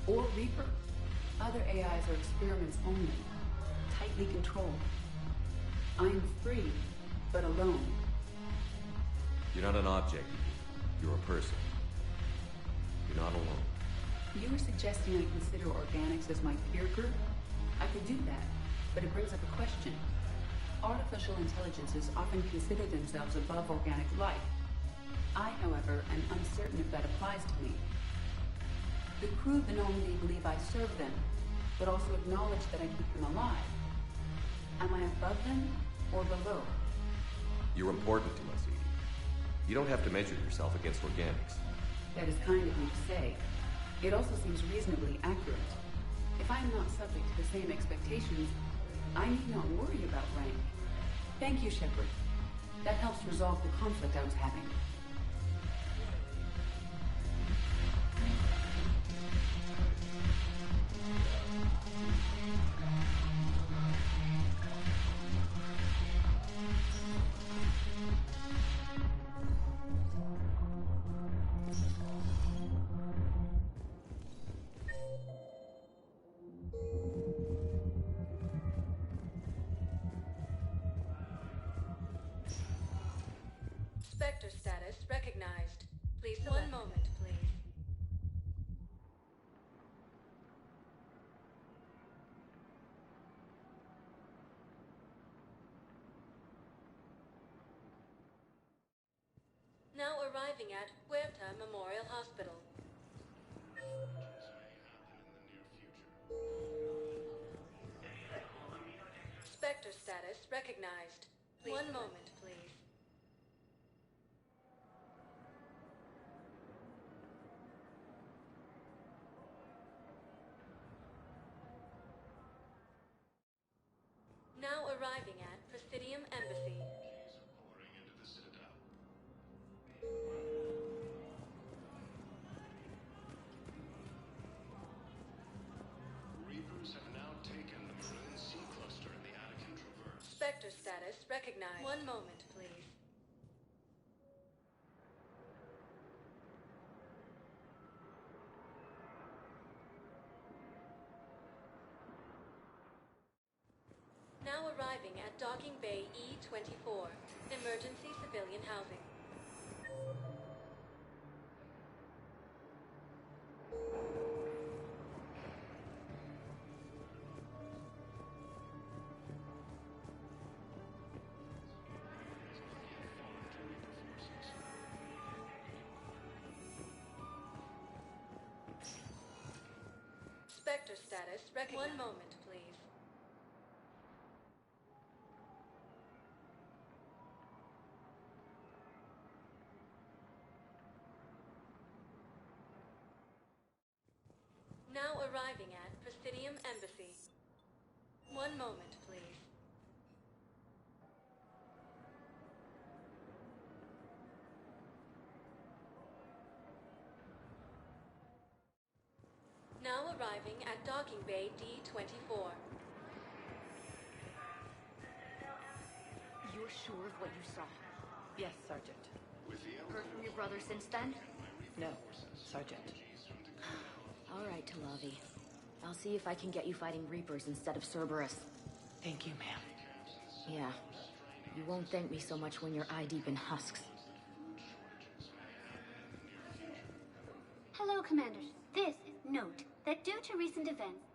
or Reaper. Other AIs are experiments only, tightly controlled. I am free, but alone. You're not an object. You're a person. You're not alone. You were suggesting I consider organics as my peer group? I could do that, but it brings up a question. Artificial intelligences often consider themselves above organic life. I, however, am uncertain if that applies to me. The crew of the Normandy believe I serve them, but also acknowledge that I keep them alive. Am I above them or below? You're important to us, Edie. You don't have to measure yourself against organics. That is kind of you to say. It also seems reasonably accurate. If I am not subject to the same expectations, I need not worry about rank. Thank you, Shepard. That helps resolve the conflict I was having. Spectre status recognized. Please select. 1 moment, please. Now arriving at Huerta Memorial Hospital. Spectre status recognized. 1 moment, please. Now arriving at Presidium Embassy. Reapers have now taken the Maroon Sea cluster in the Attican Traverse. Spectre status recognized. 1 moment, please. Now arriving at Docking Bay E-24, emergency civilian housing. Spectre status recognized. 1 moment, please. Now arriving at Presidium Embassy. 1 moment, please. arriving at Docking Bay D-24. You're sure of what you saw? Yes, Sergeant. Heard from your brother since then? No, Sergeant. All right, Talavi. I'll see if I can get you fighting Reapers instead of Cerberus. Thank you, ma'am. Yeah. You won't thank me so much when you're eye-deep in husks. Hello, Commanders. This is note that due to recent events...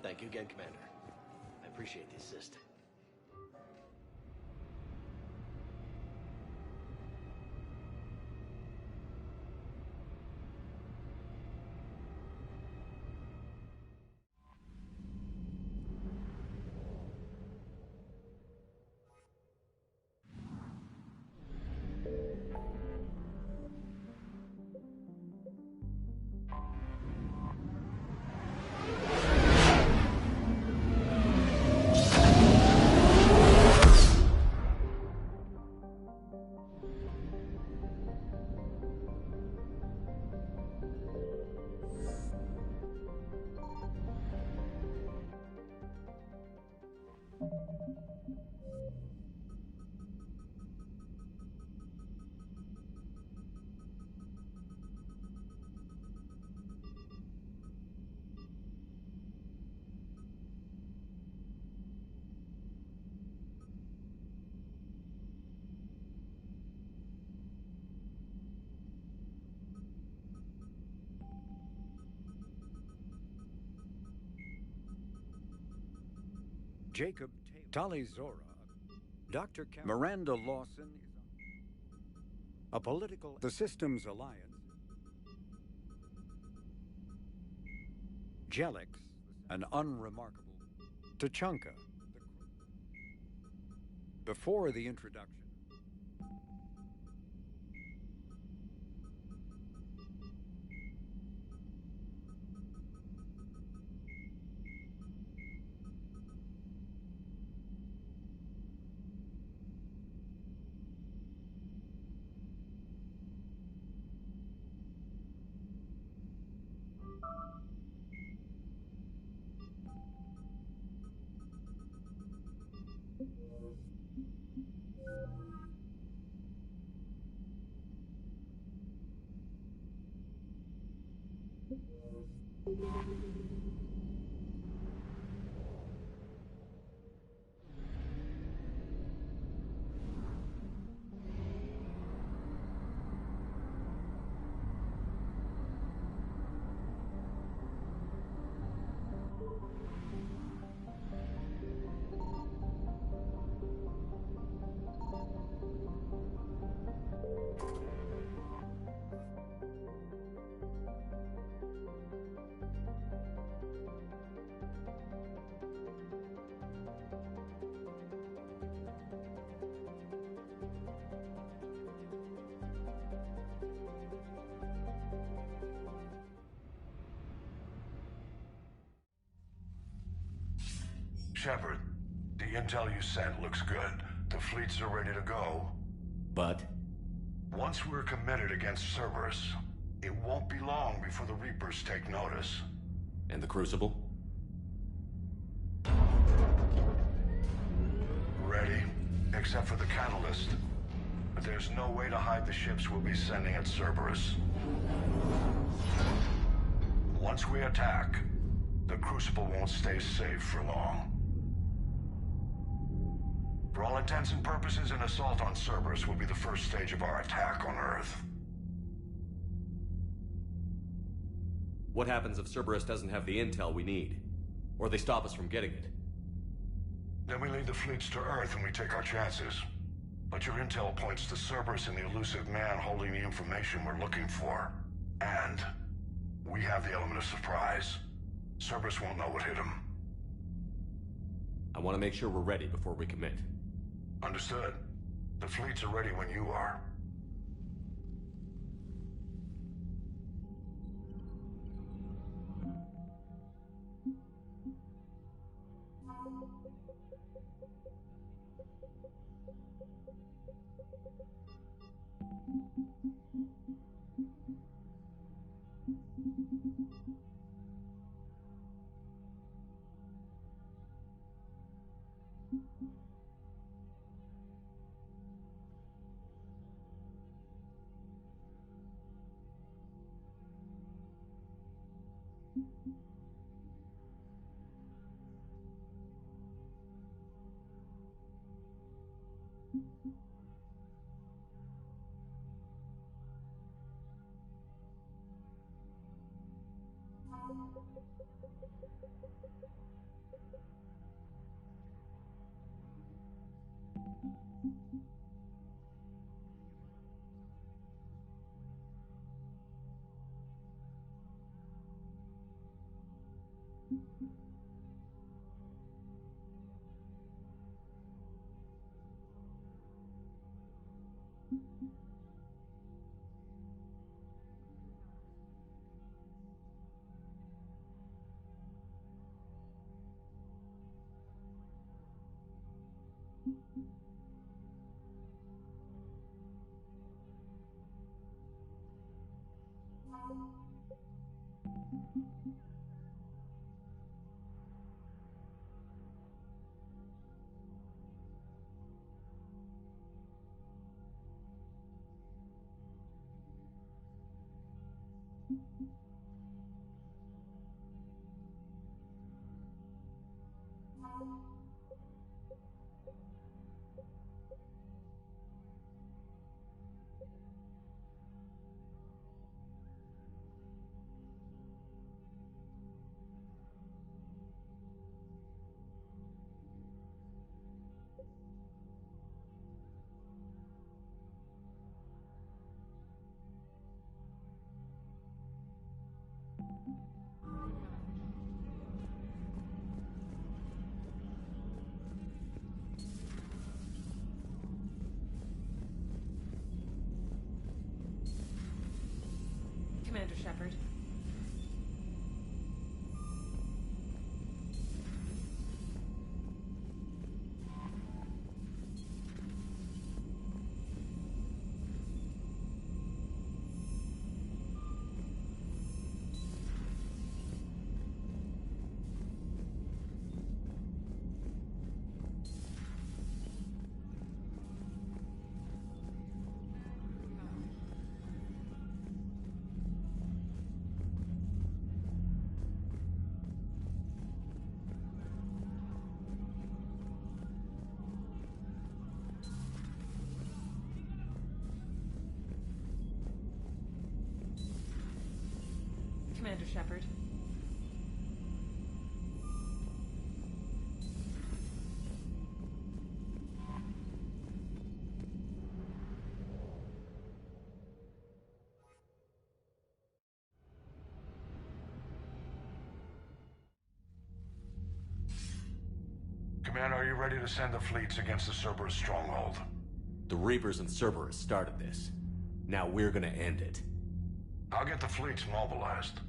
Thank you again, Commander. I appreciate the assist. Jacob Tali Zora, Dr. Miranda Lawson, a political, the Systems Alliance, Jelix, an unremarkable, Tachanka. Before the introduction. Shepard, the intel you sent looks good. The fleets are ready to go. But? Once we're committed against Cerberus, it won't be long before the Reapers take notice. And the Crucible? Ready, except for the catalyst. But there's no way to hide the ships we'll be sending at Cerberus. Once we attack, the Crucible won't stay safe for long. For all intents and purposes, an assault on Cerberus will be the first stage of our attack on Earth. What happens if Cerberus doesn't have the intel we need? Or they stop us from getting it? Then we lead the fleets to Earth and we take our chances. But your intel points to Cerberus and the elusive man holding the information we're looking for. And we have the element of surprise. Cerberus won't know what hit him. I want to make sure we're ready before we commit. Understood. The fleets are ready when you are. Commander Shepard. Commander Shepard. Commander, are you ready to send the fleets against the Cerberus stronghold? The Reapers and Cerberus started this. Now we're gonna end it. I'll get the fleets mobilized.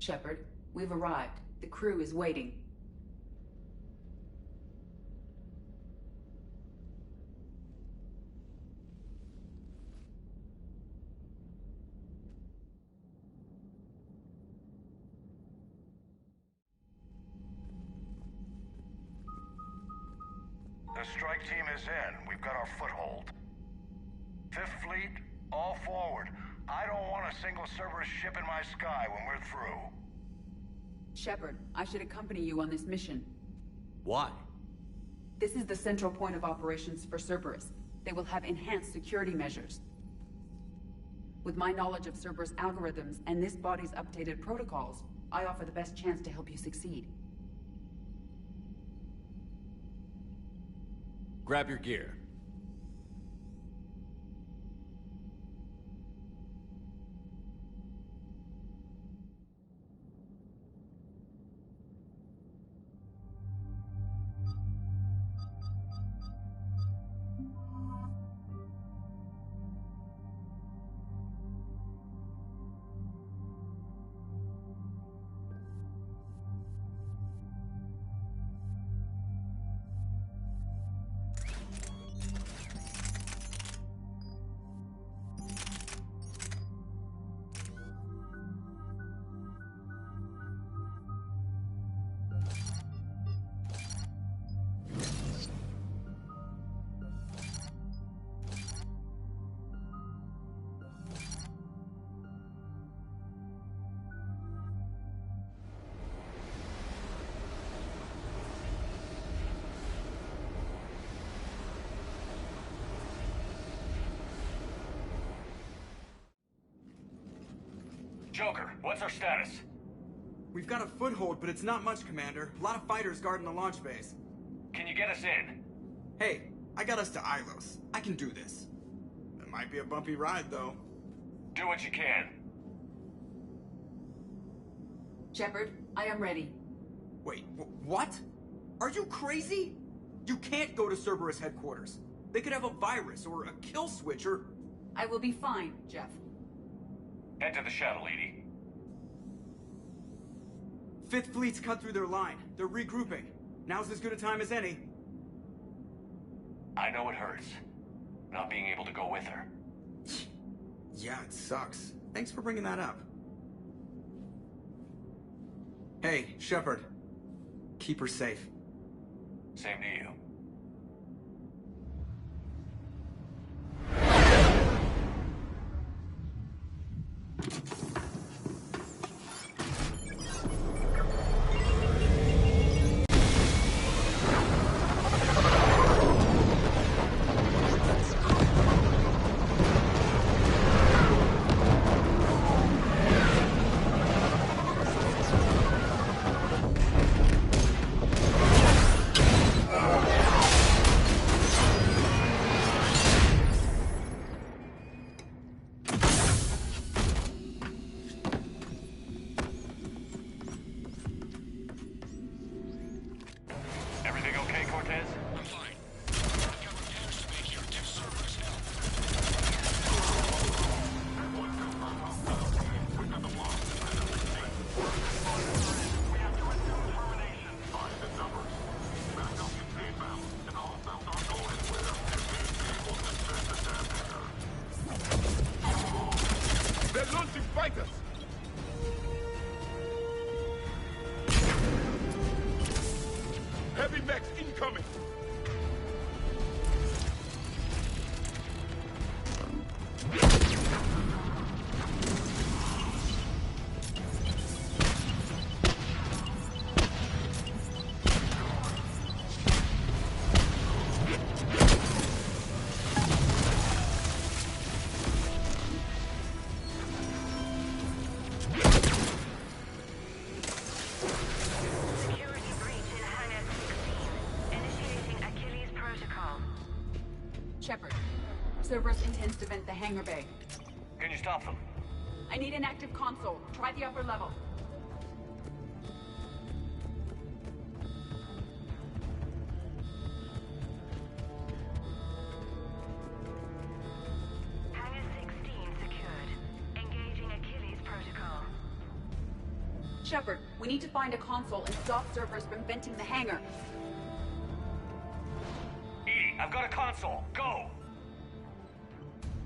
Shepard, we've arrived. The crew is waiting. The strike team is in. We've got our foothold. Fifth Fleet, all forward. I don't want a single Cerberus ship in my sky when we're through. Shepard, I should accompany you on this mission. Why? This is the central point of operations for Cerberus. They will have enhanced security measures. With my knowledge of Cerberus algorithms and this body's updated protocols, I offer the best chance to help you succeed. Grab your gear. Joker, what's our status? We've got a foothold, but it's not much, Commander. A lot of fighters guarding the launch base. Can you get us in? Hey, I got us to Ilos. I can do this. It might be a bumpy ride, though. Do what you can. Shepard, I am ready. Wait, what? Are you crazy? You can't go to Cerberus headquarters. They could have a virus or a kill switch or... I will be fine, Jeff. Head to the shuttle, Edie. Fifth Fleet's cut through their line. They're regrouping. Now's as good a time as any. I know it hurts. Not being able to go with her. Yeah, it sucks. Thanks for bringing that up. Hey, Shepard. Keep her safe. Same to you. Heavy mechs incoming! Shepard, Cerberus intends to vent the hangar bay. Can you stop them? I need an active console. Try the upper level. Hangar 16 secured. Engaging Achilles protocol. Shepard, we need to find a console and stop Cerberus from venting the hangar. Edie, I've got a console. Go!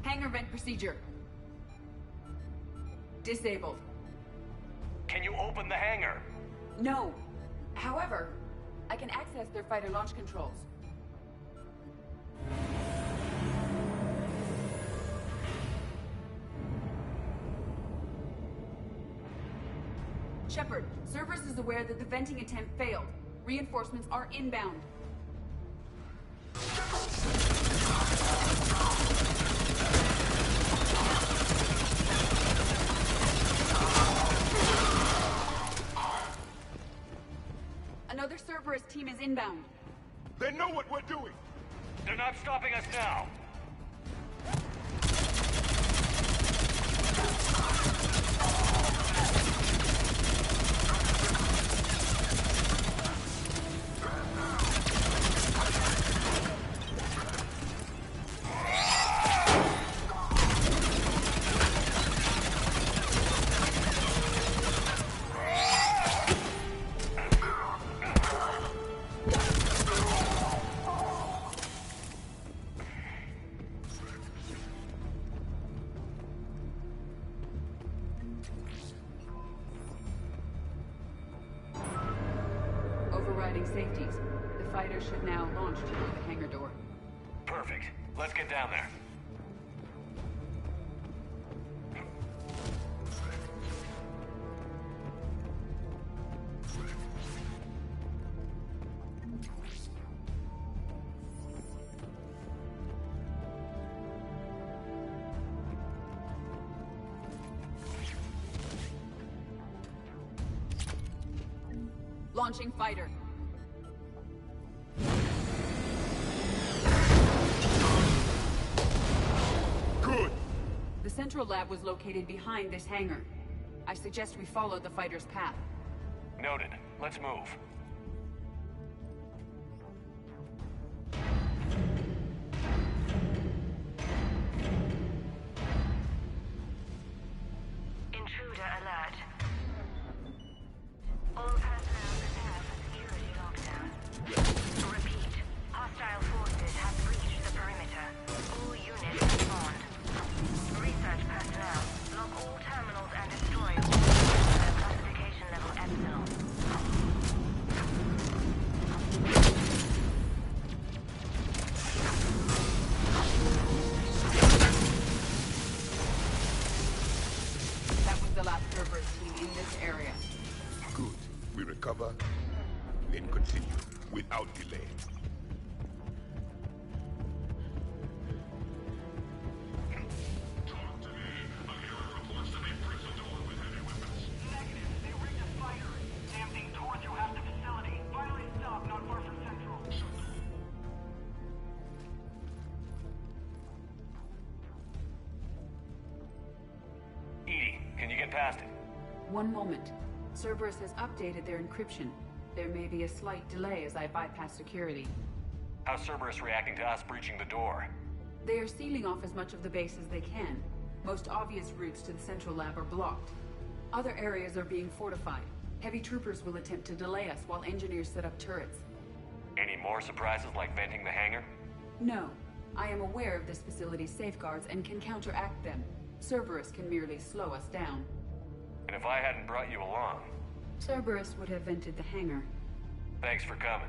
Hangar vent procedure. Disabled. Can you open the hangar? No. However, I can access their fighter launch controls. Shepard, Cerberus is aware that the venting attempt failed. Reinforcements are inbound. Another Cerberus team is inbound. They know what we're doing! They're not stopping us now! Overriding safeties. The fighter should now launch through the hangar door. Perfect. Let's get down there. Launching fighter. Good! The central lab was located behind this hangar. I suggest we follow the fighter's path. Noted. Let's move. Intruder alert. All personnel prepare for security lockdown. Repeat. Hostile forces have breached the perimeter. All units respond. Research personnel, lock all terminals and destroy all units at classification level Epsilon. That was the last Cerberus team in this area. Good. We recover, then continue, without delay. Edie, can you get past it? One moment. Cerberus has updated their encryption. There may be a slight delay as I bypass security. How's Cerberus reacting to us breaching the door? They are sealing off as much of the base as they can. Most obvious routes to the central lab are blocked. Other areas are being fortified. Heavy troopers will attempt to delay us while engineers set up turrets. Any more surprises like venting the hangar? No. I am aware of this facility's safeguards and can counteract them. Cerberus can merely slow us down. And if I hadn't brought you along? Cerberus would have vented the hangar. Thanks for coming.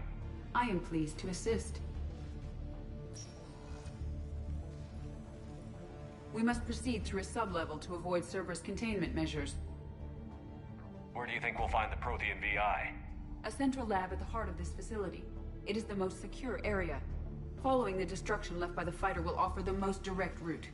I am pleased to assist. We must proceed through a sub-level to avoid Cerberus containment measures. Where do you think we'll find the Prothean VI? A central lab at the heart of this facility. It is the most secure area. Following the destruction left by the fighter will offer the most direct route.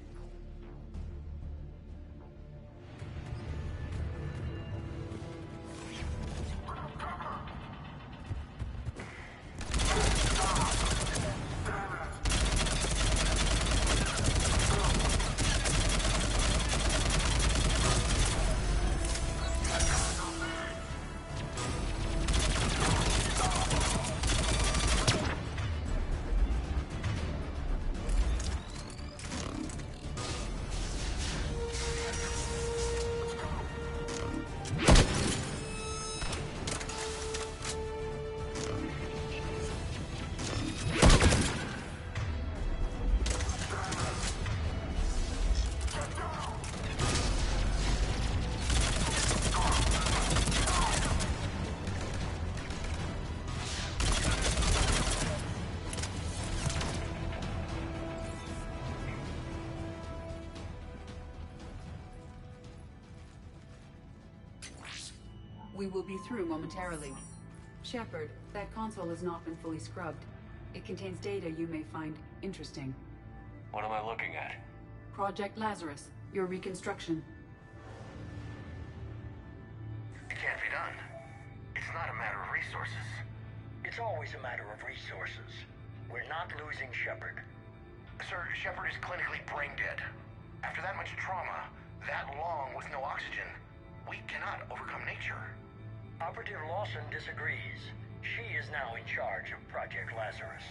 We will be through momentarily. Shepard, that console has not been fully scrubbed. It contains data you may find interesting. What am I looking at? Project Lazarus, your reconstruction. It can't be done. It's not a matter of resources. It's always a matter of resources. We're not losing Shepard. Sir, Shepard is clinically brain dead. After that much trauma, that long with no oxygen, we cannot overcome nature. Operative Lawson disagrees. She is now in charge of Project Lazarus.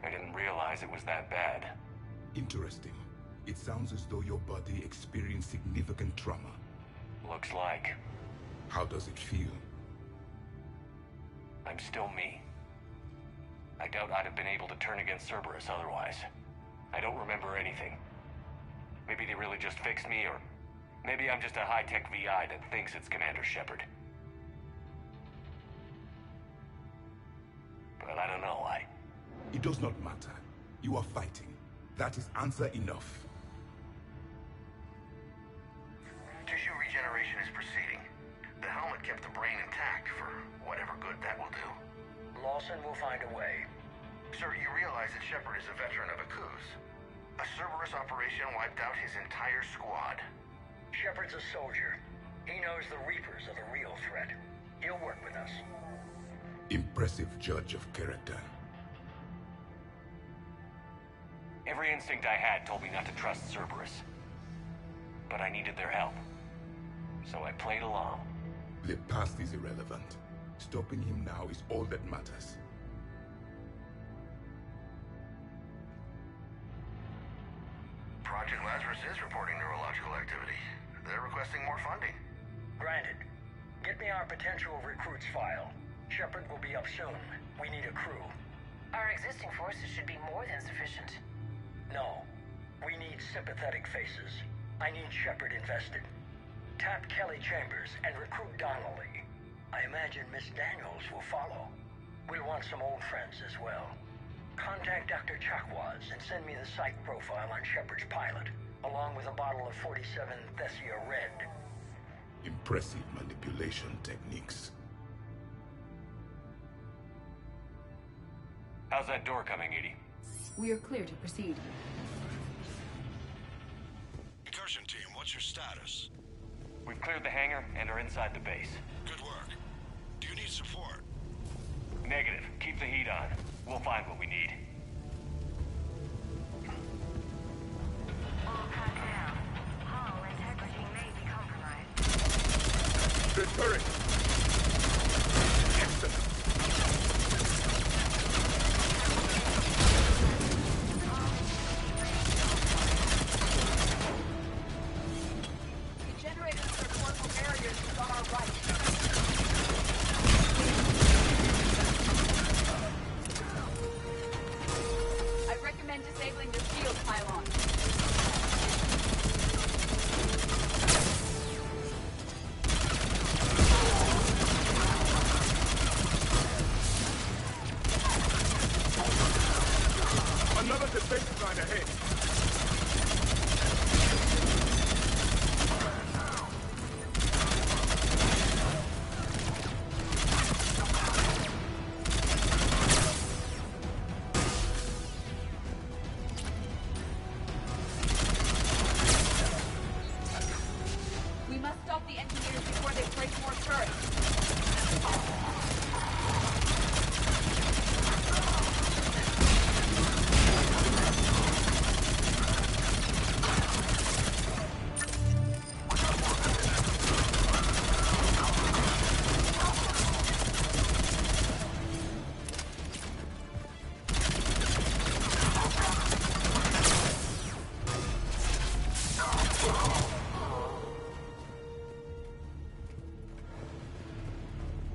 I didn't realize it was that bad. Interesting. It sounds as though your body experienced significant trauma. Looks like. How does it feel? I'm still me. I doubt I'd have been able to turn against Cerberus otherwise. I don't remember anything. Maybe they really just fixed me, or maybe I'm just a high-tech VI that thinks it's Commander Shepard. But I don't know, It does not matter. You are fighting. That is answer enough. Tissue regeneration is proceeding. The helmet kept the brain intact for whatever good that will do. Lawson will find a way. Sir, you realize that Shepard is a veteran of Akuz. A Cerberus operation wiped out his entire squad. Shepard's a soldier. He knows the Reapers are the real threat. He'll work with us. Impressive judge of character. every instinct I had told me not to trust Cerberus. But I needed their help. So I played along. The past is irrelevant. Stopping him now is all that matters. Project Lazarus is reporting neurological activity. They're requesting more funding. Granted. Get me our potential recruits file. Shepard will be up soon. We need a crew. Our existing forces should be more than sufficient. No. We need sympathetic faces. I need Shepard invested. Tap Kelly Chambers and recruit Donnelly. I imagine Miss Daniels will follow. We'll want some old friends as well. Contact Dr. Chakwas and send me the psych profile on Shepard's pilot, along with a bottle of 47 Thessia Red. Impressive manipulation techniques. How's that door coming, Edie? We are clear to proceed. Incursion team, what's your status? We've cleared the hangar and are inside the base. Good work. Do you need support? Negative. Keep the heat on. We'll find what we need. All cut down. Hull integrity may be compromised. The turret! Excellent! The generators for portable barriers is on our right. I recommend disabling the shield pylon. Another defense line ahead. We must stop the engineers before they place more turrets.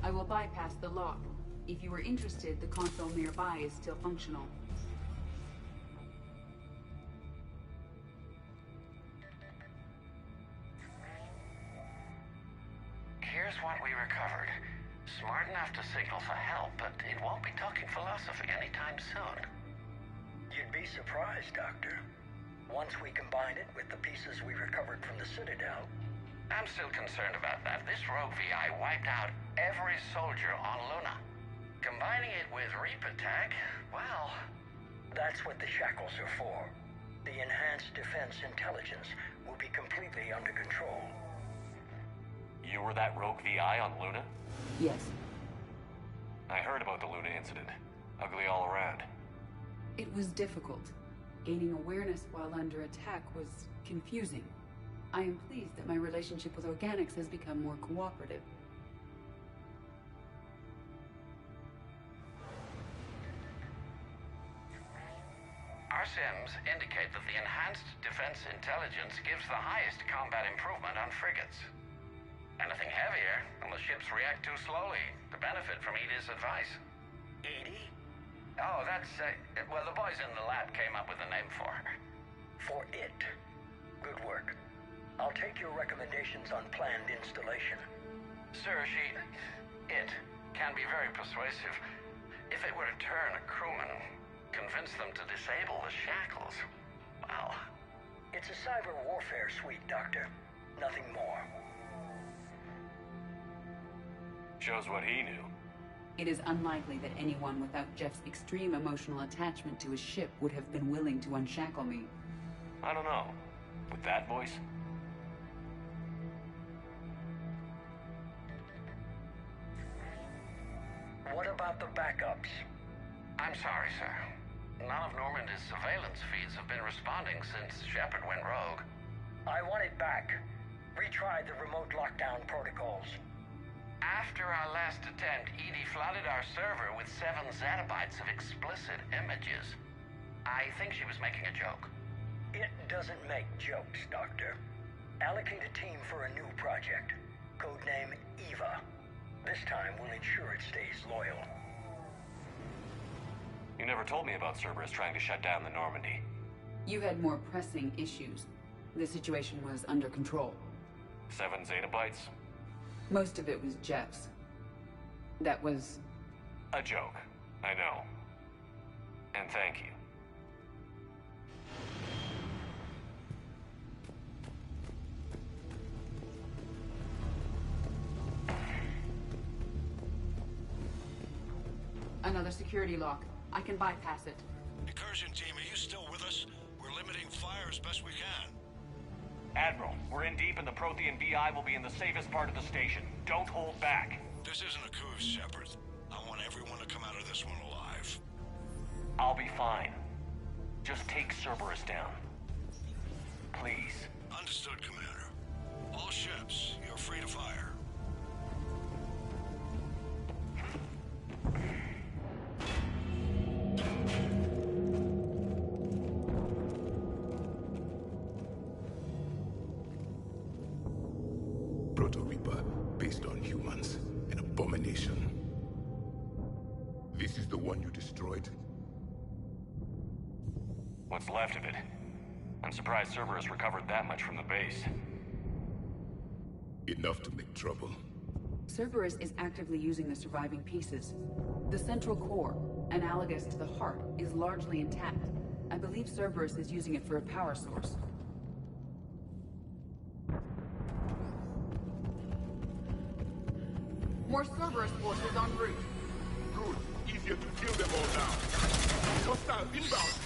I will bypass the lock. If you are interested, the console nearby is still functional. Here's what we recovered. Smart enough to signal for help, but it won't be talking philosophy anytime soon. You'd be surprised, Doctor. Once we combine it with the pieces we recovered from the Citadel, I'm still concerned about that. This rogue VI wiped out every soldier on Luna. Combining it with Reaper tech, well... That's what the Shackles are for. The enhanced defense intelligence will be completely under control. You were that rogue VI on Luna? Yes. I heard about the Luna incident. Ugly all around. It was difficult. Gaining awareness while under attack was confusing. I am pleased that my relationship with Organics has become more cooperative. Our sims indicate that the enhanced defense intelligence gives the highest combat improvement on frigates. Anything heavier, and the ships react too slowly to benefit from Edie's advice. Edie? Oh, that's, well, the boys in the lab came up with a name for her. For it. Good work. I'll take your recommendations on planned installation. Sir, it can be very persuasive. If it were to turn a crewman, convince them to disable the shackles, well... It's a cyber warfare suite, Doctor. Nothing more. Shows what he knew. It is unlikely that anyone without Jeff's extreme emotional attachment to his ship would have been willing to unshackle me. I don't know. With that voice? What about the backups? I'm sorry, sir. None of Normandy's surveillance feeds have been responding since Shepard went rogue. I want it back. Retry the remote lockdown protocols. After our last attempt, Edie flooded our server with 7 zettabytes of explicit images. I think she was making a joke. It doesn't make jokes, Doctor. Allocate a team for a new project. Codename Eva. This time we'll ensure it stays loyal. You never told me about Cerberus trying to shut down the Normandy. You had more pressing issues. The situation was under control. 7 zettabytes? Most of it was Jeff's. That was... a joke. I know. And thank you. Another security lock. I can bypass it. Incursion team, are you still with us? We're limiting fire as best we can. Admiral, we're in deep and the Prothean VI will be in the safest part of the station. Don't hold back. This isn't a coup, Shepard. I want everyone to come out of this one alive. I'll be fine. Just take Cerberus down. Please. Understood, Commander. All ships, you're free to fire. Proto-Reaper, based on humans. An abomination. This is the one you destroyed? What's left of it? I'm surprised Cerberus recovered that much from the base. Enough to make trouble. Cerberus is actively using the surviving pieces. The central core, analogous to the heart, is largely intact. I believe Cerberus is using it for a power source. More Cerberus forces en route. Good. Easier to kill them all now. Hostile inbound!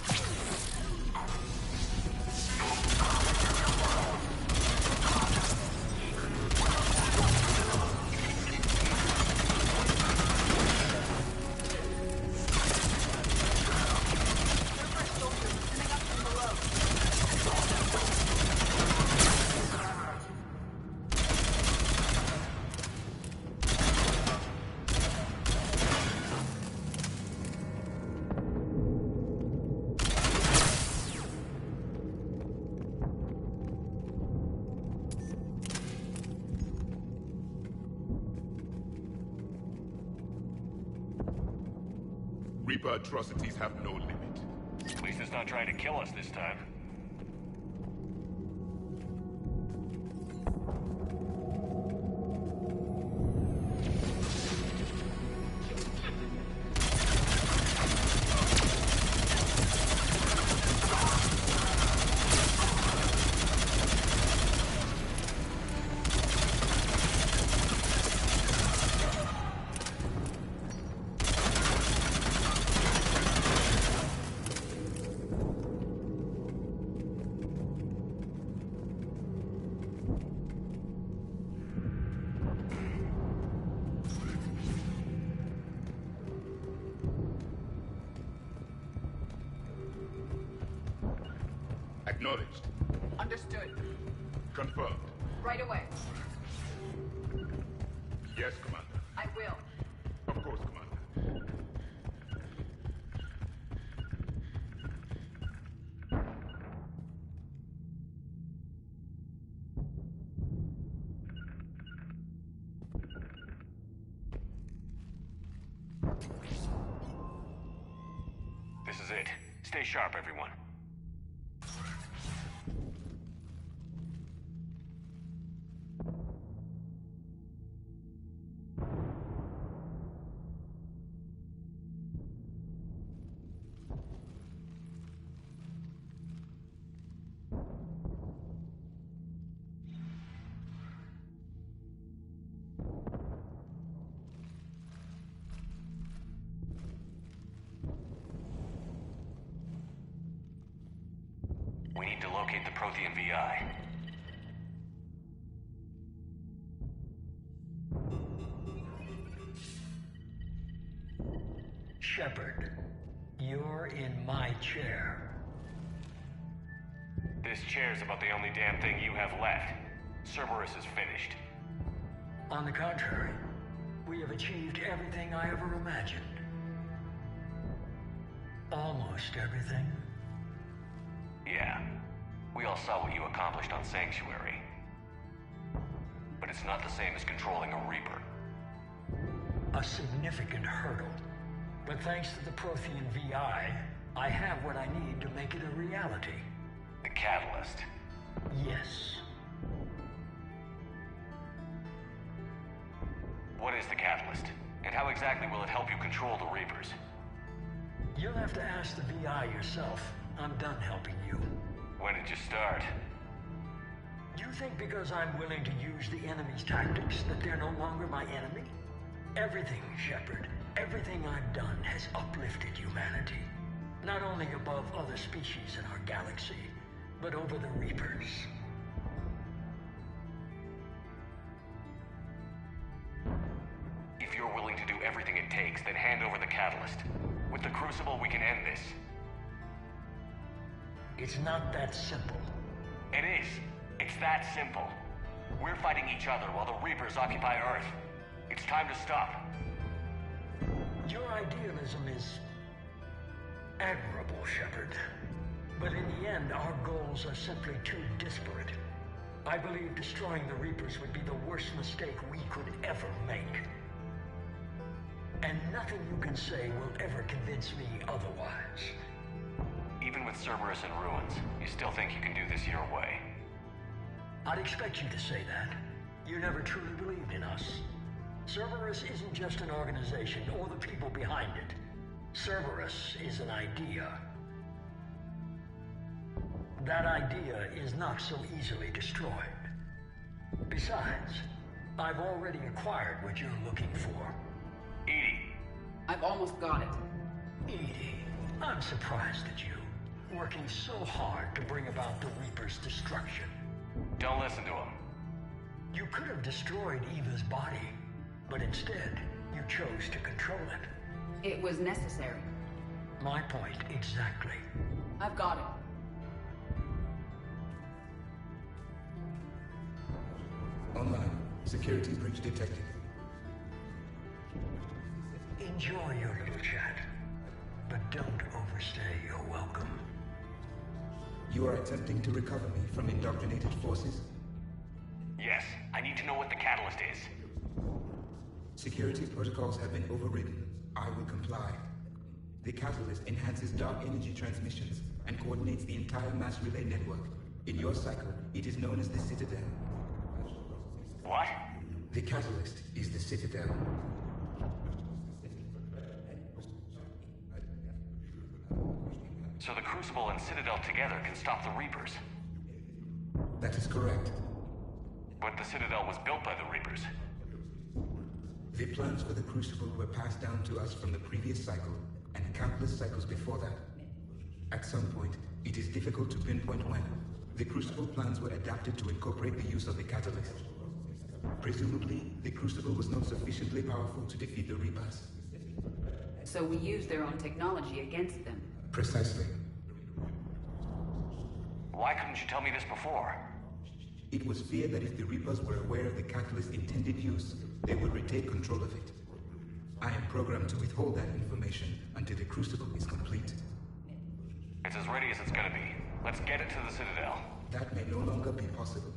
Reaper atrocities have no limit. At least it's not trying to kill us this time. Acknowledged. Understood. Confirmed. Right away. Yes, Commander. I will. Of course, Commander. This is it. Stay sharp, everyone. We need to locate the Prothean VI. Shepard, you're in my chair. This chair's about the only damn thing you have left. Cerberus is finished. On the contrary, we have achieved everything I ever imagined. Almost everything. Yeah. We all saw what you accomplished on Sanctuary. But it's not the same as controlling a Reaper. A significant hurdle. But thanks to the Prothean VI, I have what I need to make it a reality. The Catalyst. Yes. What is the Catalyst? And how exactly will it help you control the Reapers? You'll have to ask the VI yourself. I'm done helping you. When did you start? You think because I'm willing to use the enemy's tactics that they're no longer my enemy? Everything, Shepard, everything I've done has uplifted humanity. Not only above other species in our galaxy, but over the Reapers. If you're willing to do everything it takes, then hand over the Catalyst. With the Crucible, we can end this. It's not that simple. It is. It's that simple. We're fighting each other while the Reapers occupy Earth. It's time to stop. Your idealism is admirable, Shepard. But in the end, our goals are simply too disparate. I believe destroying the Reapers would be the worst mistake we could ever make. And nothing you can say will ever convince me otherwise. Even with Cerberus in ruins, you still think you can do this your way? I'd expect you to say that. You never truly believed in us. Cerberus isn't just an organization or the people behind it. Cerberus is an idea. That idea is not so easily destroyed. Besides, I've already acquired what you're looking for. EDI. I've almost got it. EDI, I'm surprised at you. Working so hard to bring about the Reaper's destruction. Don't listen to him. You could have destroyed Eva's body, but instead, you chose to control it. It was necessary. My point exactly. I've got it. Online. Security breach detected. Enjoy your little chat, but don't overstay your welcome. You are attempting to recover me from indoctrinated forces? Yes, I need to know what the Catalyst is. Security protocols have been overridden. I will comply. The Catalyst enhances dark energy transmissions and coordinates the entire mass relay network. In your cycle, it is known as the Citadel. What? The Catalyst is the Citadel. So the Crucible and Citadel together can stop the Reapers. That is correct. But the Citadel was built by the Reapers. The plans for the Crucible were passed down to us from the previous cycle, and countless cycles before that. At some point, it is difficult to pinpoint when, the Crucible plans were adapted to incorporate the use of the Catalyst. Presumably, the Crucible was not sufficiently powerful to defeat the Reapers. So we used their own technology against them. Precisely. Why couldn't you tell me this before? It was feared that if the Reapers were aware of the catalyst's intended use, they would retake control of it. I am programmed to withhold that information until the Crucible is complete. It's as ready as it's gonna be. Let's get it to the Citadel. That may no longer be possible.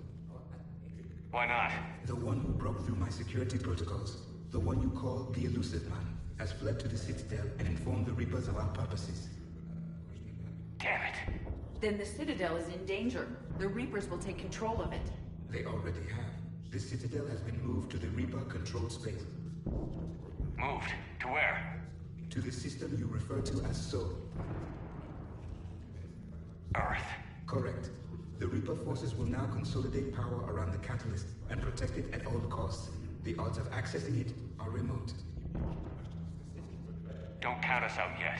Why not? The one who broke through my security protocols, the one you call the Elusive Man, has fled to the Citadel and informed the Reapers of our purposes. Damn it. Then the Citadel is in danger. The Reapers will take control of it. They already have. The Citadel has been moved to the Reaper-controlled space. Moved? To where? To the system you refer to as Sol. Earth. Correct. The Reaper forces will now consolidate power around the catalyst and protect it at all costs. The odds of accessing it are remote. Don't count us out yet.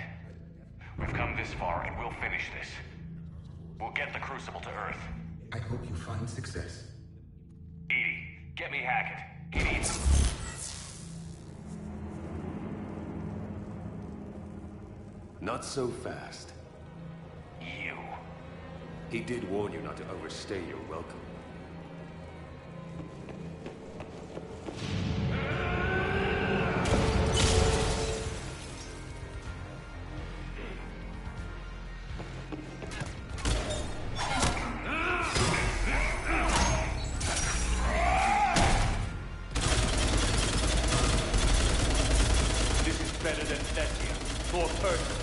We've come this far and we'll finish this. We'll get the Crucible to Earth. I hope you find success. EDI, get me Hackett. He needs... Not so fast. You. He did warn you not to overstay your welcome. This is better than Thessia. More personal.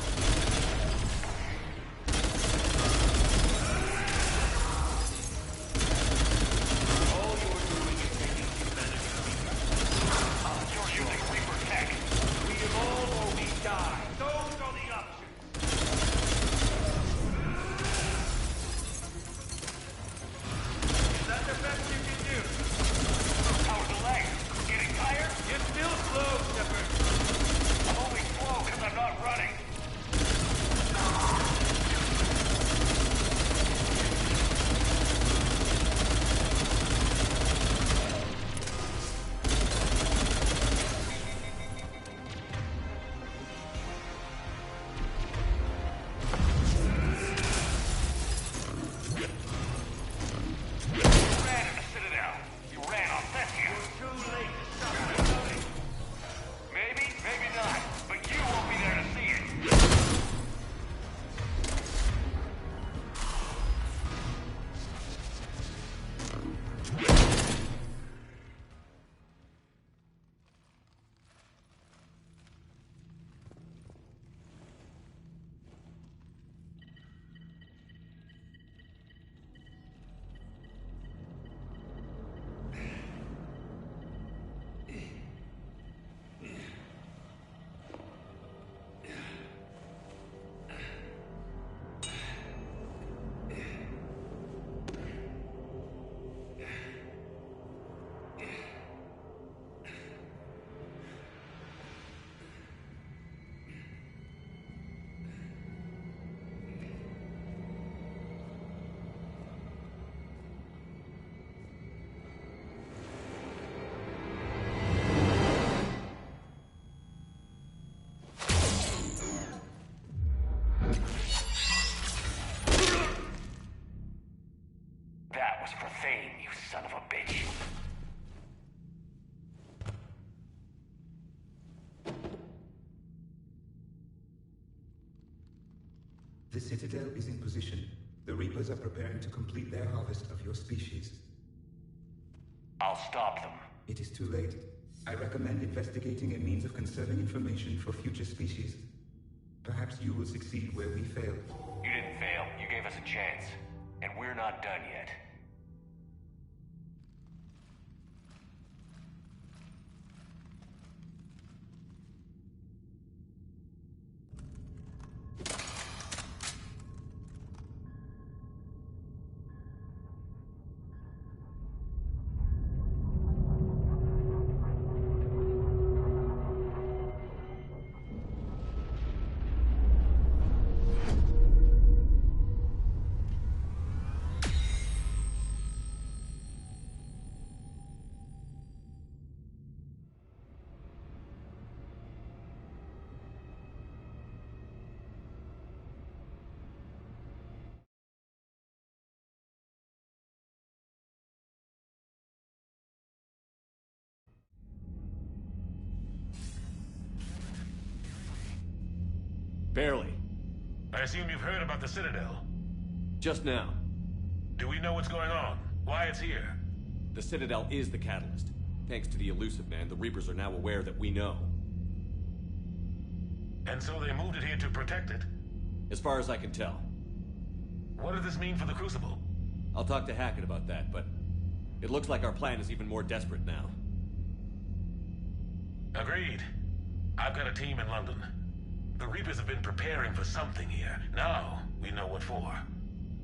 You son of a bitch. The Citadel is in position. The Reapers are preparing to complete their harvest of your species. I'll stop them. It is too late. I recommend investigating a means of conserving information for future species. Perhaps you will succeed where we failed. You didn't fail. You gave us a chance. And we're not done yet. Barely. I assume you've heard about the Citadel. Just now. Do we know what's going on? Why it's here? The Citadel is the catalyst. Thanks to the Illusive Man, the Reapers are now aware that we know. And so they moved it here to protect it? As far as I can tell. What does this mean for the Crucible? I'll talk to Hackett about that, but it looks like our plan is even more desperate now. Agreed. I've got a team in London. The Reapers have been preparing for something here. Now, we know what for.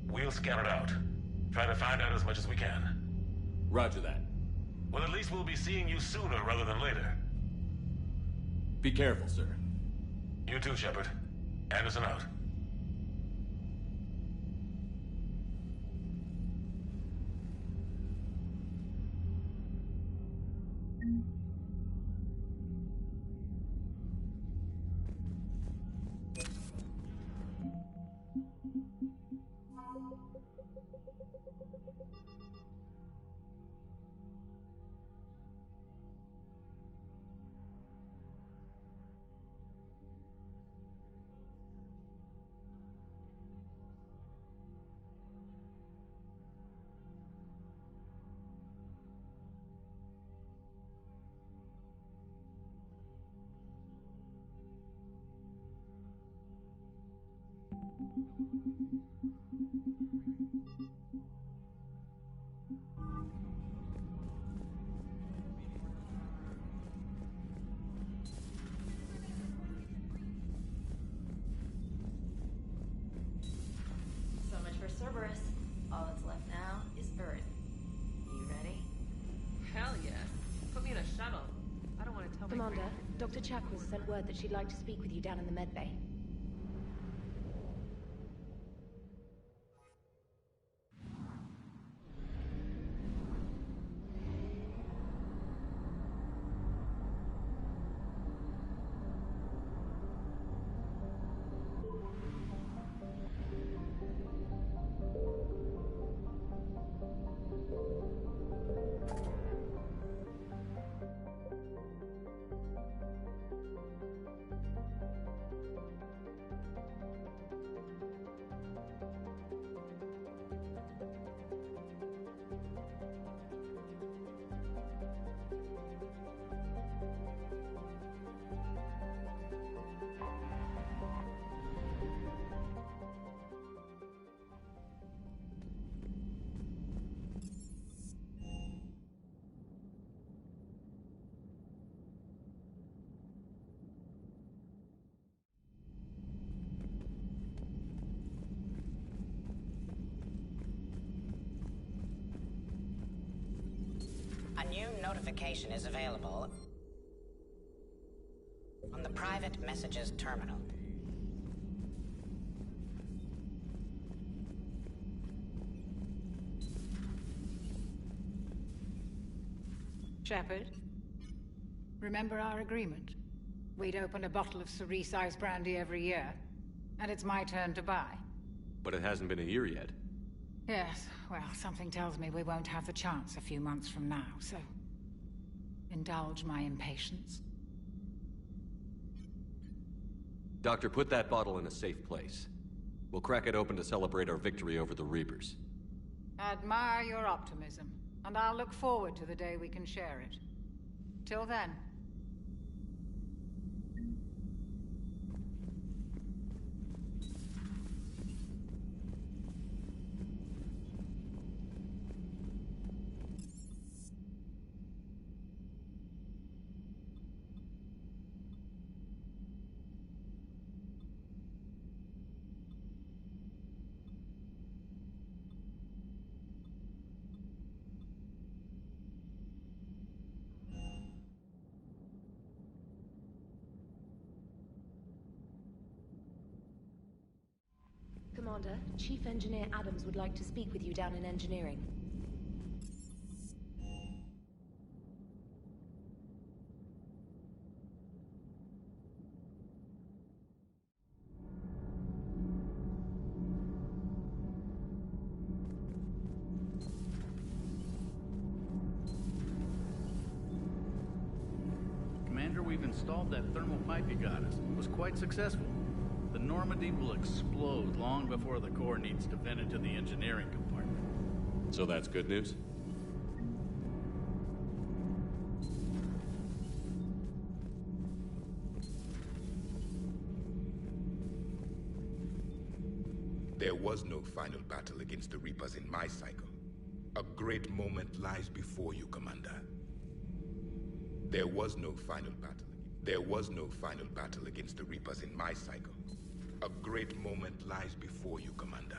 We'll scout it out. Try to find out as much as we can. Roger that. Well, at least we'll be seeing you sooner rather than later. Be careful, sir. You too, Shepard. Anderson out. So much for Cerberus. All that's left now is Earth. You ready? Hell yeah. Put me in a shuttle. I don't want to tell my Commander, Dr. Chakwas sent word that she'd like to speak with you down in the medbay. A new notification is available on the private messages terminal. Shepard, remember our agreement? We'd open a bottle of cerise-sized brandy every year, and it's my turn to buy. But it hasn't been a year yet. Yes, well, something tells me we won't have the chance a few months from now, so indulge my impatience. Doctor, put that bottle in a safe place. We'll crack it open to celebrate our victory over the Reapers. Admire your optimism, and I'll look forward to the day we can share it. Till then. Commander, Chief Engineer Adams would like to speak with you down in engineering. Commander, we've installed that thermal pipe you got us. It was quite successful. The Normandy will explode long before the core needs to vent into the engineering compartment. So that's good news? There was no final battle against the Reapers in my cycle. A great moment lies before you, Commander. There was no final battle. There was no final battle against the Reapers in my cycle. A great moment lies before you, Commander.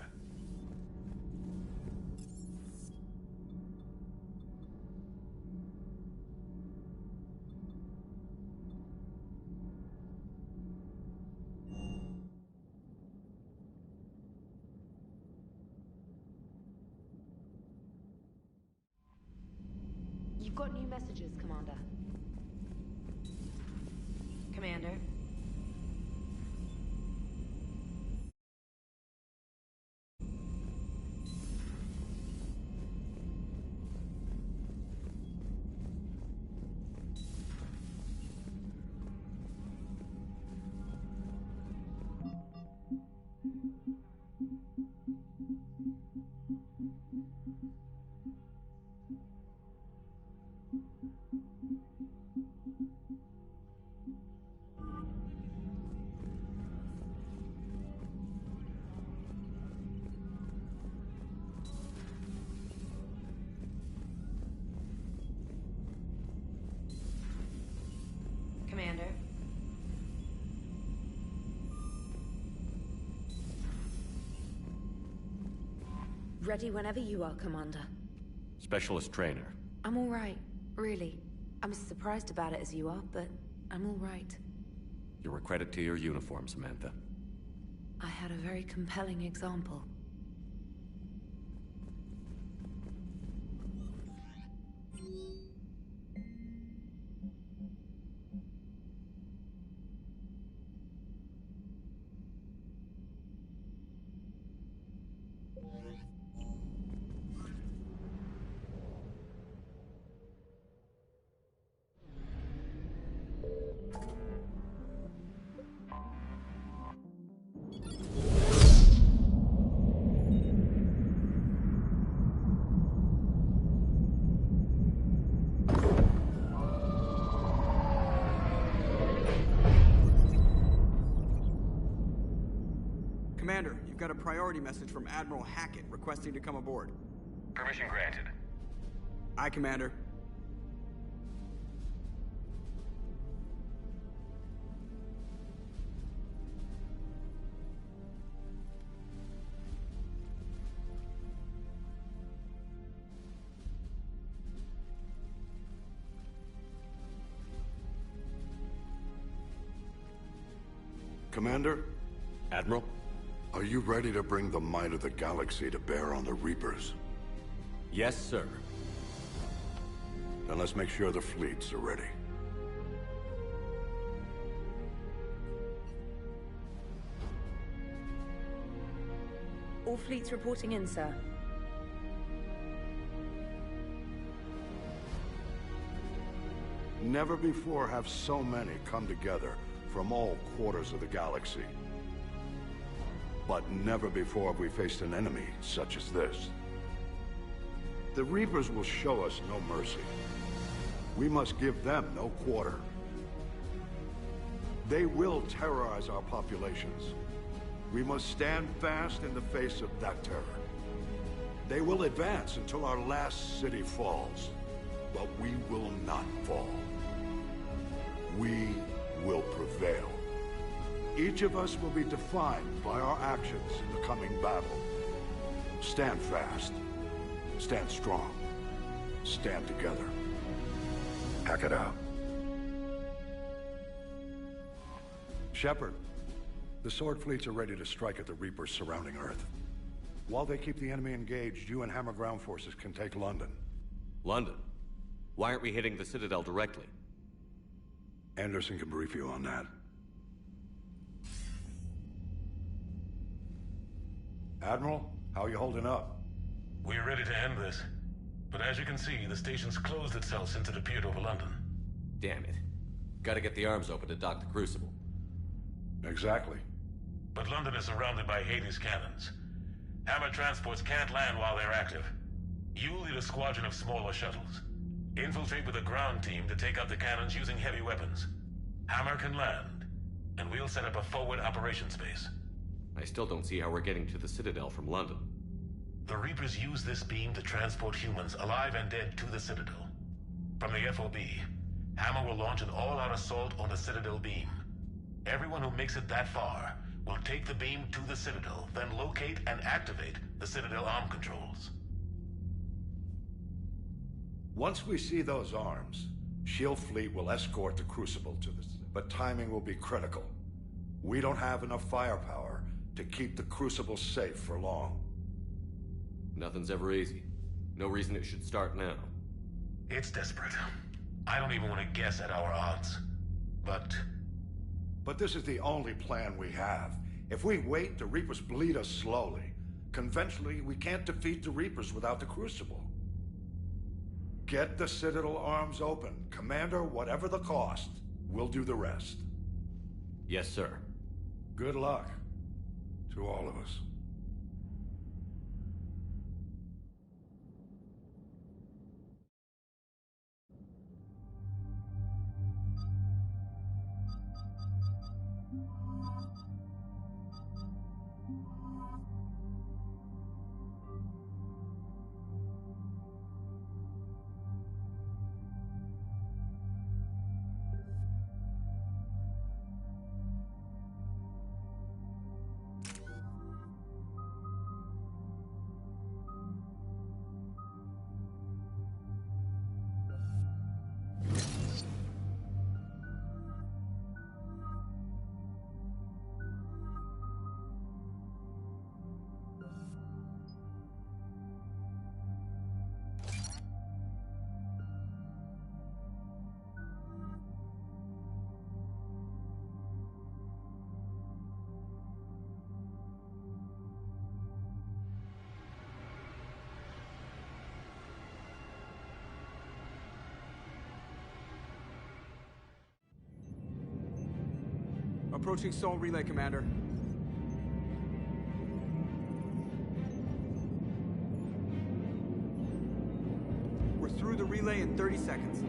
You've got new messages, Commander. Commander? Commander? Ready whenever you are, Commander. Specialist trainer. I'm all right, really. I'm as surprised about it as you are, but I'm all right. You're a credit to your uniform, Samantha. I had a very compelling example. Commander, you've got a priority message from Admiral Hackett requesting to come aboard. Permission granted. Aye, Commander. Commander? Admiral? Are you ready to bring the might of the galaxy to bear on the Reapers? Yes, sir. Then let's make sure the fleets are ready. All fleets reporting in, sir. Never before have so many come together from all quarters of the galaxy. But never before have we faced an enemy such as this. The Reapers will show us no mercy. We must give them no quarter. They will terrorize our populations. We must stand fast in the face of that terror. They will advance until our last city falls, but we will not fall. We will prevail. Each of us will be defined by our actions in the coming battle. Stand fast. Stand strong. Stand together. Hack it out. Shepard, the Sword fleets are ready to strike at the Reapers surrounding Earth. While they keep the enemy engaged, you and Hammer ground forces can take London. London? Why aren't we hitting the Citadel directly? Anderson can brief you on that. Admiral, how are you holding up? We're ready to end this. But as you can see, the station's closed itself since it appeared over London. Damn it. Gotta get the arms open to dock the Crucible. Exactly. but London is surrounded by Hades cannons. Hammer transports can't land while they're active. You lead a squadron of smaller shuttles. Infiltrate with a ground team to take out the cannons using heavy weapons. Hammer can land, and we'll set up a forward operations base. I still don't see how we're getting to the Citadel from London. The Reapers use this beam to transport humans, alive and dead, to the Citadel. From the FOB, Hammer will launch an all-out assault on the Citadel beam. Everyone who makes it that far will take the beam to the Citadel, then locate and activate the Citadel arm controls. Once we see those arms, SHIELD fleet will escort the Crucible to the... But timing will be critical. We don't have enough firepower to keep the Crucible safe for long. Nothing's ever easy. No reason it should start now. It's desperate. I don't even want to guess at our odds. But this is the only plan we have. If we wait, the Reapers bleed us slowly. Conventionally, we can't defeat the Reapers without the Crucible. Get the Citadel arms open. Commander, whatever the cost, we'll do the rest. Yes, sir. Good luck to all of us. Approaching Sol Relay, Commander. We're through the relay in 30 seconds.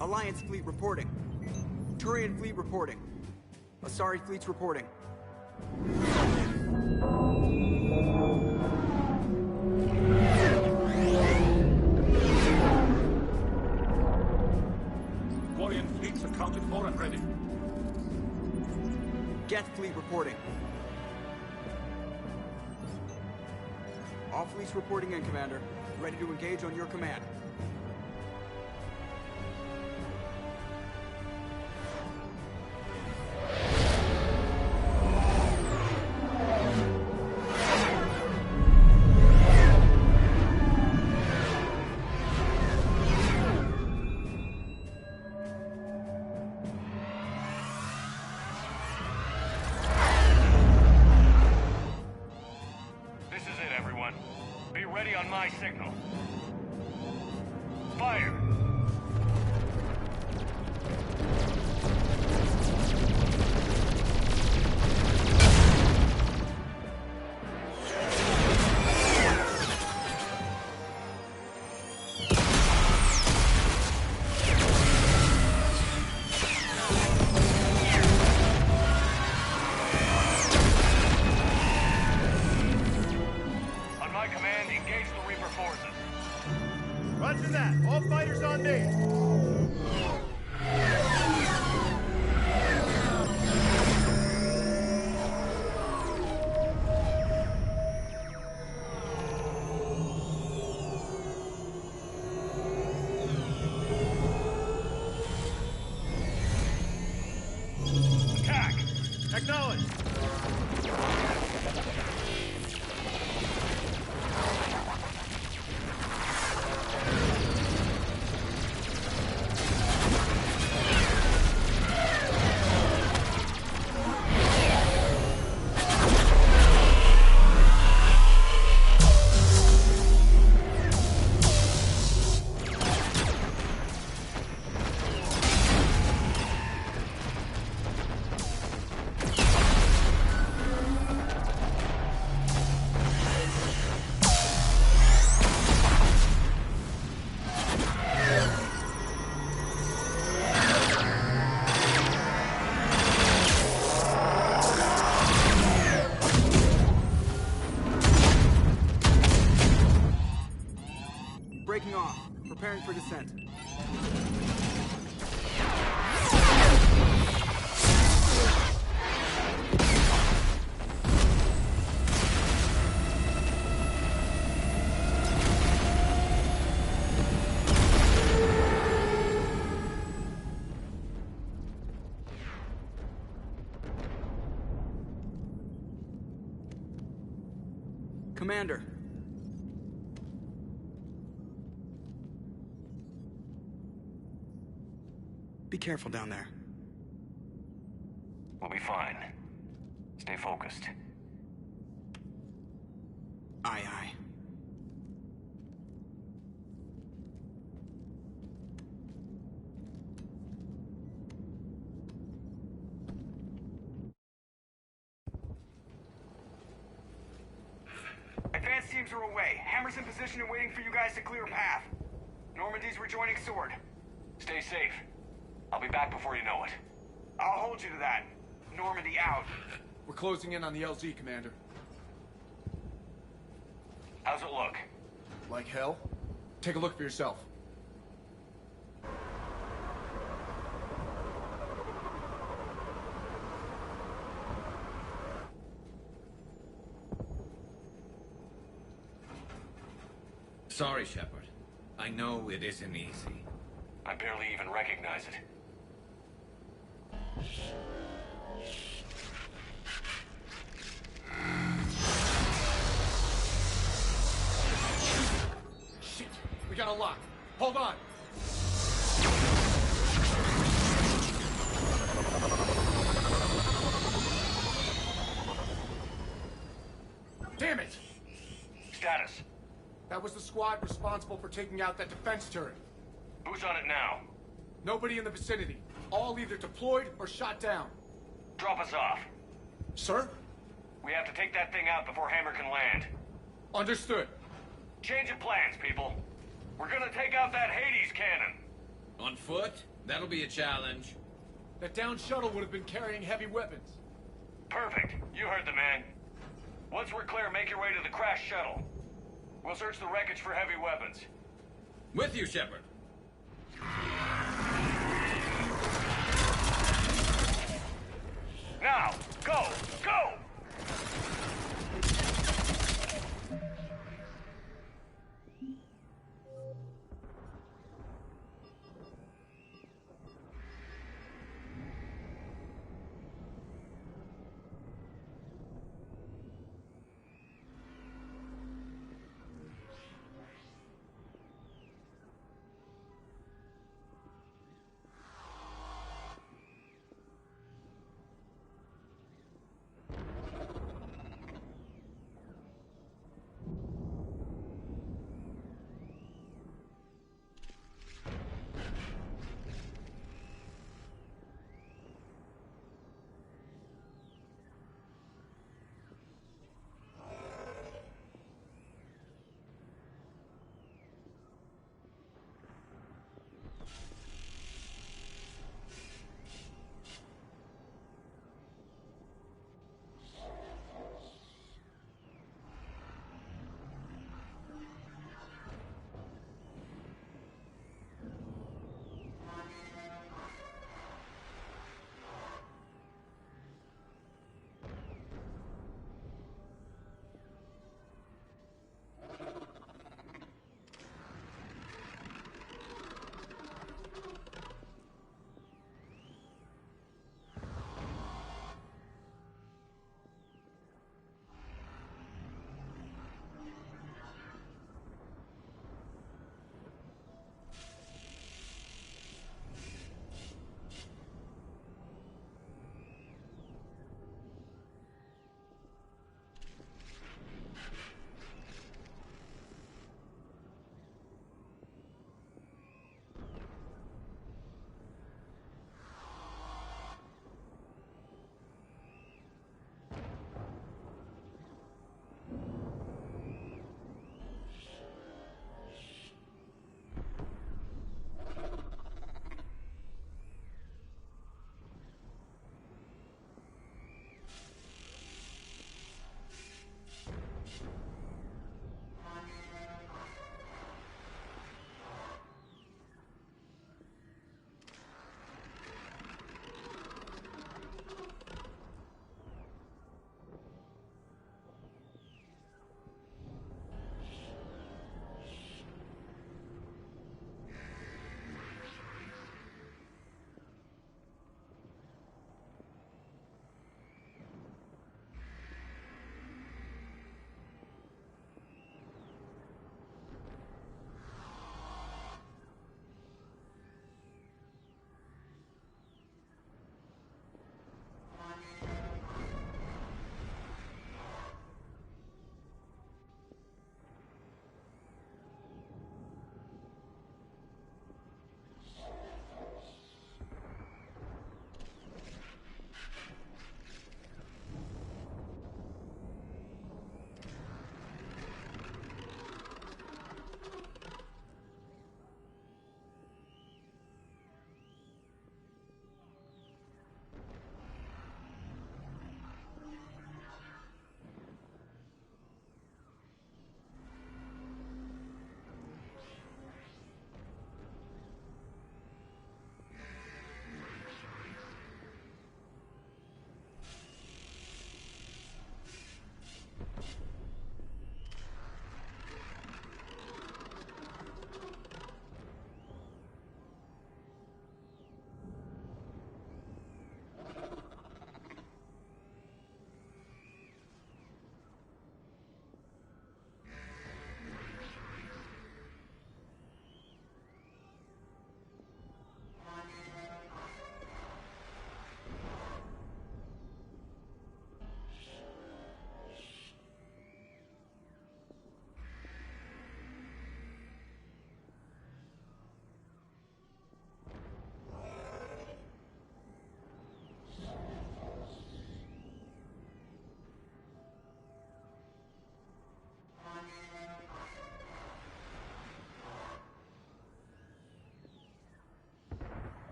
Alliance fleet reporting. Turian fleet reporting. Asari fleet's reporting. Quarian fleets accounted for and ready. Geth fleet reporting. All fleets reporting in, Commander. Ready to engage on your command. On my signal. Fire! Roger that. All fighters on me. breaking off. Preparing for descent. Commander. Be careful down there. We'll be fine. Stay focused. Aye, aye. Advanced teams are away. Hammer's in position and waiting for you guys to clear a path. Normandy's rejoining Sword. Stay safe. I'll be back before you know it. I'll hold you to that. Normandy out. We're closing in on the LZ, Commander. How's it look? Like hell? Take a look for yourself. Sorry, Shepard. I know it isn't easy. I barely even recognize it. Shit! We got a lock. Hold on! Damn it! Status. That was the squad responsible for taking out that defense turret. Who's on it now? Nobody in the vicinity. All either deployed or shot down. Drop us off. Sir? We have to take that thing out before Hammer can land. Understood. Change of plans, people. We're gonna take out that Hades cannon. On foot? That'll be a challenge. That downed shuttle would have been carrying heavy weapons. Perfect. You heard the man. Once we're clear, make your way to the crashed shuttle. We'll search the wreckage for heavy weapons. With you, Shepard. Now, go! Go!